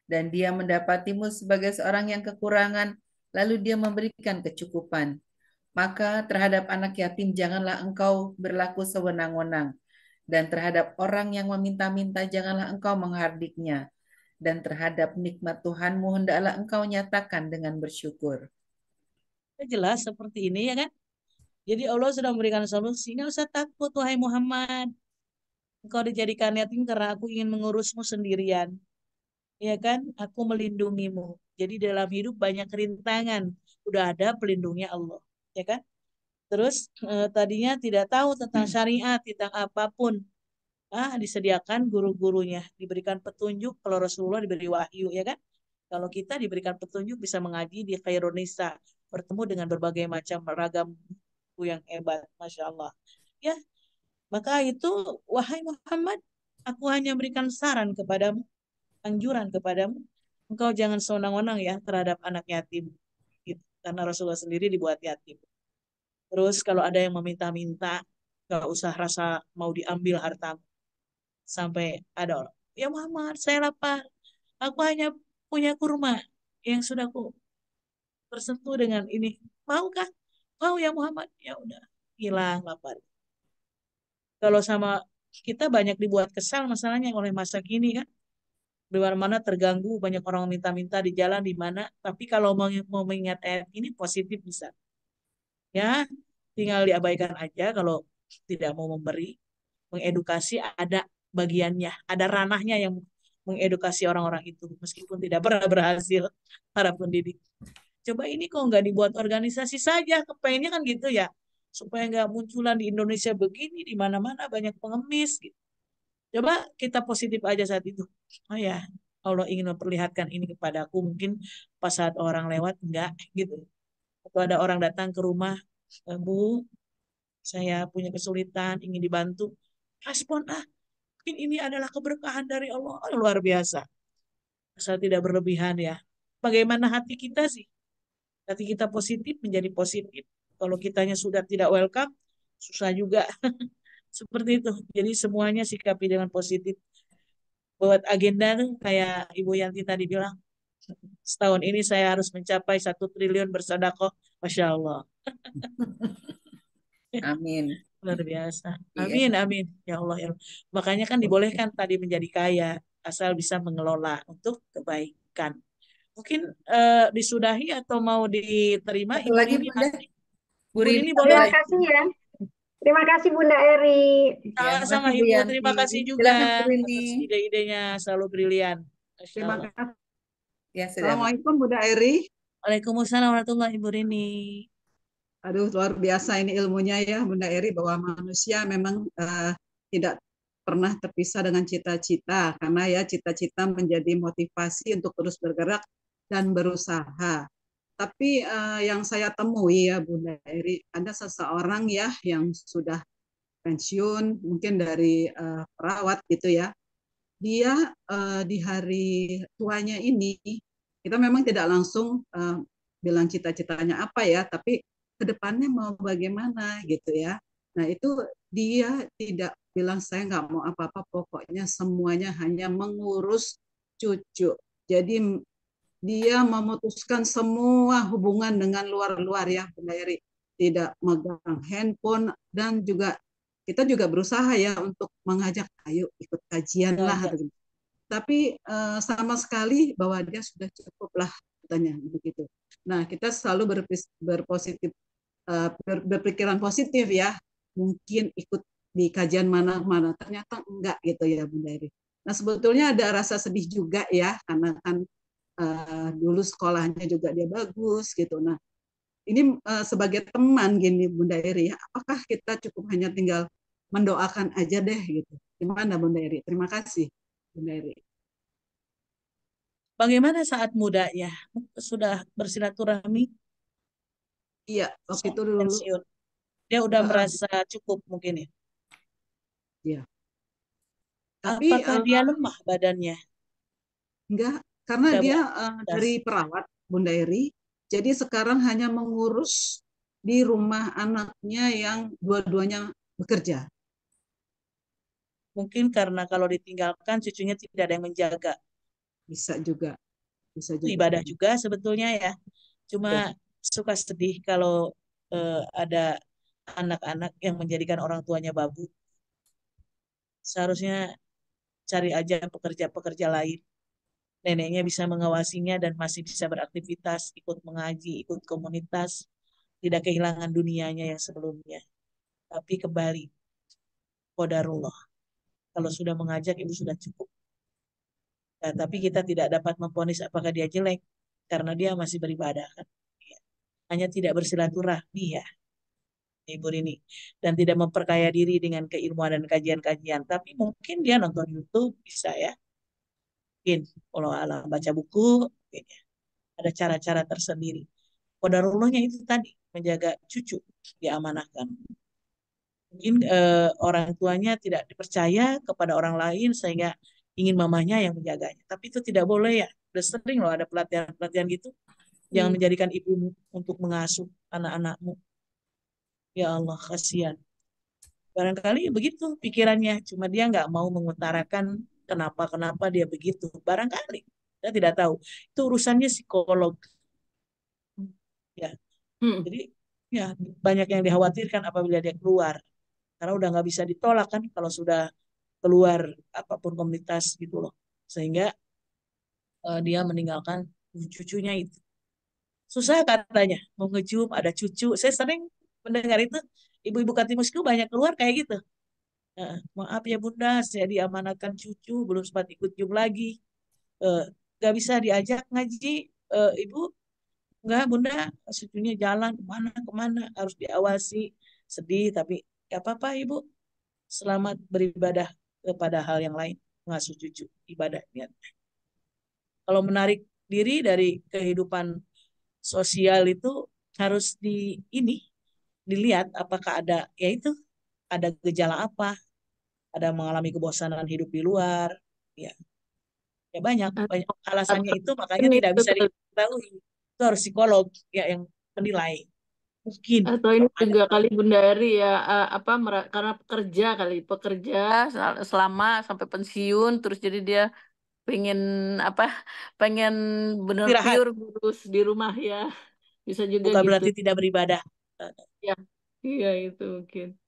dan dia mendapatimu sebagai seorang yang kekurangan, lalu dia memberikan kecukupan. Maka terhadap anak yatim janganlah engkau berlaku sewenang-wenang, dan terhadap orang yang meminta-minta janganlah engkau menghardiknya, dan terhadap nikmat Tuhanmu hendaklah engkau nyatakan dengan bersyukur. Jelas seperti ini ya kan? Jadi Allah sudah memberikan solusi. Nggak usah takut, wahai Muhammad. Engkau dijadikan yatim karena aku ingin mengurusmu sendirian. Ya kan? Aku melindungimu. Jadi dalam hidup banyak rintangan. Udah ada pelindungnya Allah. Ya kan? Terus tadinya tidak tahu tentang syariat, tentang apapun. Disediakan guru-gurunya. Diberikan petunjuk. Kalau Rasulullah diberi wahyu. Ya kan? Kalau kita diberikan petunjuk bisa mengaji di Khairunisa. Bertemu dengan berbagai macam ragam buku yang hebat. Masya Allah. Ya, maka itu, wahai Muhammad, aku hanya berikan saran kepadamu, anjuran kepadamu, engkau jangan sewenang-wenang ya terhadap anak yatim. Gitu. Karena Rasulullah sendiri dibuat yatim. Terus kalau ada yang meminta-minta, gak usah rasa mau diambil hartamu. Sampai ada orang, ya Muhammad, saya lapar. Aku hanya punya kurma yang sudah aku tersentuh dengan ini. Maukah? Mau ya Muhammad? Ya udah, hilang lapar. Kalau sama kita banyak dibuat kesal masalahnya oleh masa kini kan. Di mana terganggu, banyak orang minta-minta di jalan di mana. Tapi kalau mau mengingat ayat ini positif bisa. Ya, tinggal diabaikan aja kalau tidak mau memberi. Mengedukasi ada bagiannya, ada ranahnya yang mengedukasi orang-orang itu. Meskipun tidak pernah berhasil para pendidik. Coba ini kok nggak dibuat organisasi saja, kepengennya kan gitu ya. Supaya nggak munculan di Indonesia begini, di mana-mana banyak pengemis gitu. Coba kita positif aja saat itu. Oh ya, Allah ingin memperlihatkan ini kepadaku. Mungkin pas saat orang lewat, enggak gitu. Atau ada orang datang ke rumah, Bu, saya punya kesulitan, ingin dibantu. Respon, mungkin ini adalah keberkahan dari Allah. Oh, luar biasa. Asal tidak berlebihan ya. Bagaimana hati kita sih? Hati kita positif, menjadi positif. Kalau kitanya sudah tidak welcome, susah juga. Seperti itu. Jadi semuanya sikapi dengan positif. Buat agenda tuh kayak Ibu Yanti tadi bilang, setahun ini saya harus mencapai 1 triliun bersedekah. Masya Allah. Amin. Luar biasa. Iya. Amin, amin. Ya Allah, ya Allah. Makanya kan dibolehkan tadi menjadi kaya, asal bisa mengelola untuk kebaikan. Mungkin disudahi atau mau diterima Satu Ibu lagi, Rini? Bunda. Bu Ibu Rini, Rini boleh Terima deh. kasih ya. Terima kasih Bunda Eri. ya, Sama-sama makasih Bu Ibu. Yanti. Terima kasih juga Silakan Bu Rini. atas ide-idenya, selalu brilian. Masya Terima Allah. kasih. Ya, sudah. Assalamualaikum Bunda Eri. Waalaikumsalam warahmatullahi Ibu Rini. Aduh, luar biasa ini ilmunya ya Bunda Eri, bahwa manusia memang tidak pernah terpisah dengan cita-cita, karena ya cita-cita menjadi motivasi untuk terus bergerak dan berusaha. Tapi yang saya temui ya Bunda Eri, ada seseorang ya yang sudah pensiun, mungkin dari perawat gitu ya. Dia di hari tuanya ini, kita memang tidak langsung bilang cita-citanya apa ya, tapi kedepannya mau bagaimana gitu ya. Nah itu dia tidak bilang saya nggak mau apa-apa, pokoknya semuanya hanya mengurus cucu. Jadi dia memutuskan semua hubungan dengan luar-luar ya Bunda Eri. Tidak megang handphone, dan juga kita juga berusaha ya untuk mengajak, ayo ikut kajian lah. Tapi sama sekali bahwa dia sudah cukup lah katanya begitu. Nah kita selalu berpositif, berpikiran positif ya. Mungkin ikut di kajian mana-mana, ternyata enggak gitu ya Bunda Eri. Nah sebetulnya ada rasa sedih juga ya, karena kan dulu sekolahnya juga dia bagus gitu. Nah ini sebagai teman gini Bunda Eri, apakah kita cukup hanya tinggal mendoakan aja deh gitu. Gimana Bunda Eri? Terima kasih Bunda Eri. Bagaimana saat mudanya? Sudah bersilaturahmi? Iya, waktu Saat itu dulu. pensiun. Dia udah merasa cukup mungkin ya. Iya. Tapi Apakah dia lemah badannya? enggak, karena Udah dia beraktivitas. dari perawat Bunda Eri, jadi sekarang hanya mengurus di rumah anaknya yang dua-duanya bekerja. Mungkin karena kalau ditinggalkan cucunya tidak ada yang menjaga. Bisa juga, bisa Itu juga. ibadah juga sebetulnya ya. Cuma Ya. suka sedih kalau ada anak-anak yang menjadikan orang tuanya babu. Seharusnya cari aja pekerja-pekerja lain. Neneknya bisa mengawasinya dan masih bisa beraktivitas, ikut mengaji, ikut komunitas, tidak kehilangan dunianya yang sebelumnya. Tapi kembali, qadarullah. Kalau sudah mengajak, ibu sudah cukup. Nah, tapi kita tidak dapat memvonis apakah dia jelek, karena dia masih beribadah. Kan? Hanya tidak bersilaturahmi ya, ibu ini. Dan tidak memperkaya diri dengan keilmuan dan kajian-kajian. Tapi mungkin dia nonton YouTube, bisa ya. Mungkin, kalau alam baca buku, mungkin ya. Ada cara-cara tersendiri. Qadarullahnya itu tadi, menjaga cucu, diamanahkan. Mungkin orang tuanya tidak dipercaya kepada orang lain sehingga ingin mamanya yang menjaganya. Tapi itu tidak boleh ya. Udah sering loh ada pelatihan-pelatihan gitu. Jangan menjadikan ibumu untuk mengasuh anak-anakmu. Ya Allah, kasihan. Barangkali begitu pikirannya. Cuma dia nggak mau mengutarakan kenapa dia begitu. Barangkali. Saya tidak tahu. Itu urusannya psikolog. Ya. Jadi ya banyak yang dikhawatirkan apabila dia keluar. Karena udah nggak bisa ditolak kan kalau sudah keluar apapun komunitas gitu loh. Sehingga dia meninggalkan cucunya itu. Susah katanya mau ngejum ada cucu. Saya sering mendengar itu ibu-ibu Katimusku banyak keluar kayak gitu. Maaf ya Bunda, saya diamanatkan cucu, belum sempat ikut jum lagi. Eh, Gak bisa diajak ngaji, Ibu. Enggak Bunda, cucunya jalan kemana harus diawasi. Sedih tapi gak apa-apa Ibu. Selamat beribadah kepada hal yang lain, mengasuh cucu, ibadah niat. Kalau menarik diri dari kehidupan sosial itu harus dilihat apakah ada yaitu ada gejala apa, ada mengalami kebosanan hidup di luar, ya, ya banyak alasannya itu makanya tidak bisa diketahui. Itu harus psikolog ya yang menilai. Mungkin Atau ini ada juga kali Bunda Eri ya apa karena pekerja selama sampai pensiun terus jadi dia pengen apa pengen bener istirahat, pure ngurus di rumah ya bisa juga bukan gitu berarti tidak beribadah. ya iya itu mungkin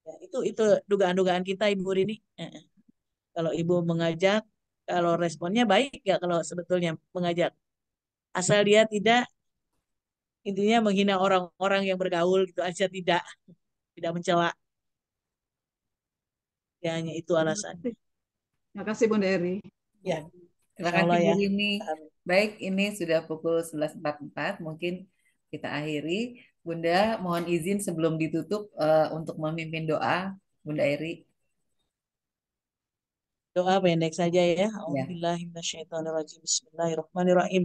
Ya, itu dugaan-dugaan kita Ibu Rini. Kalau Ibu mengajak, kalau responnya baik ya kalau sebetulnya mengajak. Asal dia tidak intinya menghina orang-orang yang bergaul gitu aja tidak mencela. Ya hanya itu alasannya. Terima kasih Bunda Eri. Ya, Terima insya kasih Allah Bu ya. Rini. Baik, ini sudah pukul 11.44, mungkin kita akhiri. Bunda, mohon izin sebelum ditutup untuk memimpin doa, Bunda Eri. Doa pendek saja ya. Ya. A'udzubillahiminasyaitonirrajim. Bismillahirrahmanirrahim.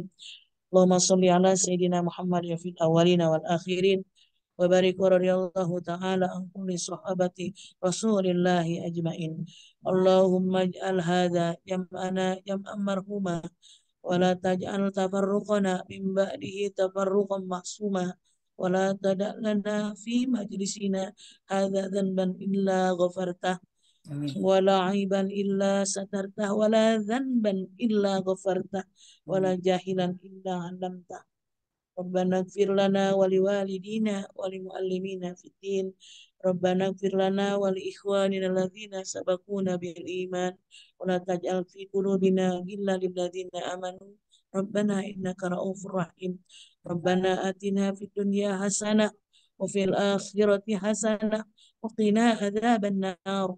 Allahumma sholli ala sayyidina Muhammad ya fil awwalina wal akhirin. Wa barik wa radiyallahu ta'ala an kulli sahabati Rasulillahi ajmain. Allahumma ij'al hadha jam'ana jam'an marhuma wa la taj'al tafarruqana min ba'dihi tafarruqan ma'suma wa la tada' lana fi majlisina hadha dhanban illa ghafartah Amin. ولا عيبا إلا سترته ولا ذنبا إلا غفرته ولا جاهلا إلا علمته ربنا اغفر لنا ولوالدينا ولمعلمينا في الدين ربنا اغفر لنا ولإخواننا الذين سبقونا بالإيمان ولا تجعل في قلوبنا غلا للذين آمنوا ربنا إنك رؤوف رحيم ربنا آتنا في الدنيا حسنة وفي الآخرة حسنة وقنا عذاب النار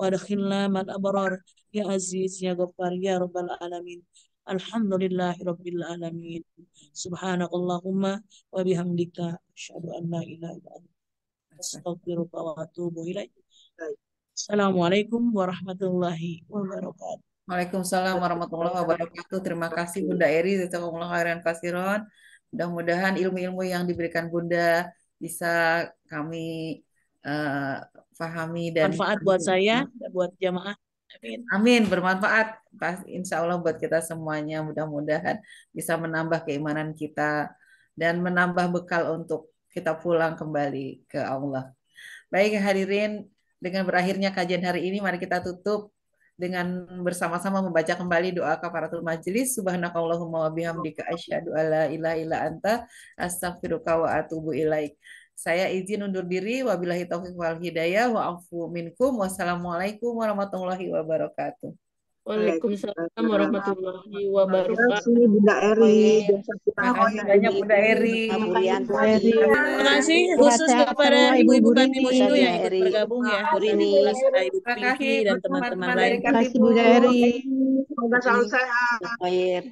وادخلنا مع الأبرار يا عزيز يا غفار يا رب العالمين الحمد لله رب العالمين سبحانك اللهم وبحمدك أشهد أن لا إله إلا أنت Astaghfiruka wa atubu ilaik. Assalamualaikum warahmatullahi wabarakatuh. Waalaikumsalam warahmatullahi wabarakatuh. Terima kasih Bunda Eri, jazakumullah khairan kasiron. Mudah-mudahan ilmu-ilmu yang diberikan Bunda bisa kami pahami dan Manfaat buat saya dan buat jamaah. Amin. amin, bermanfaat. Insya Allah buat kita semuanya. Mudah-mudahan bisa menambah keimanan kita dan menambah bekal untuk kita pulang kembali ke Allah. Baik hadirin, dengan berakhirnya kajian hari ini, mari kita tutup dengan bersama-sama membaca kembali doa kafaratul majelis. Subhanakallahumma wa bihamdika asyhadu alla ilaha illa anta astaghfiruka wa atubu ilaik. Saya izin undur diri. Wabillahi taufiq wal hidayah wa afu minkum. Wassalamualaikum warahmatullahi wabarakatuh. Waalaikumsalam warahmatullahi Terima wabarakatuh. kasih Bunda Eri. Terima kasih banyak Bunda Eri. Terima kasih khusus kepada ibu-ibu Katimu itu yang ikut bergabung ya. Ibu Terima kasih Pinky dan teman-teman teman-teman dari lain. Terima kasih Katibu. Bunda Eri. Semoga selalu sehat. Khair.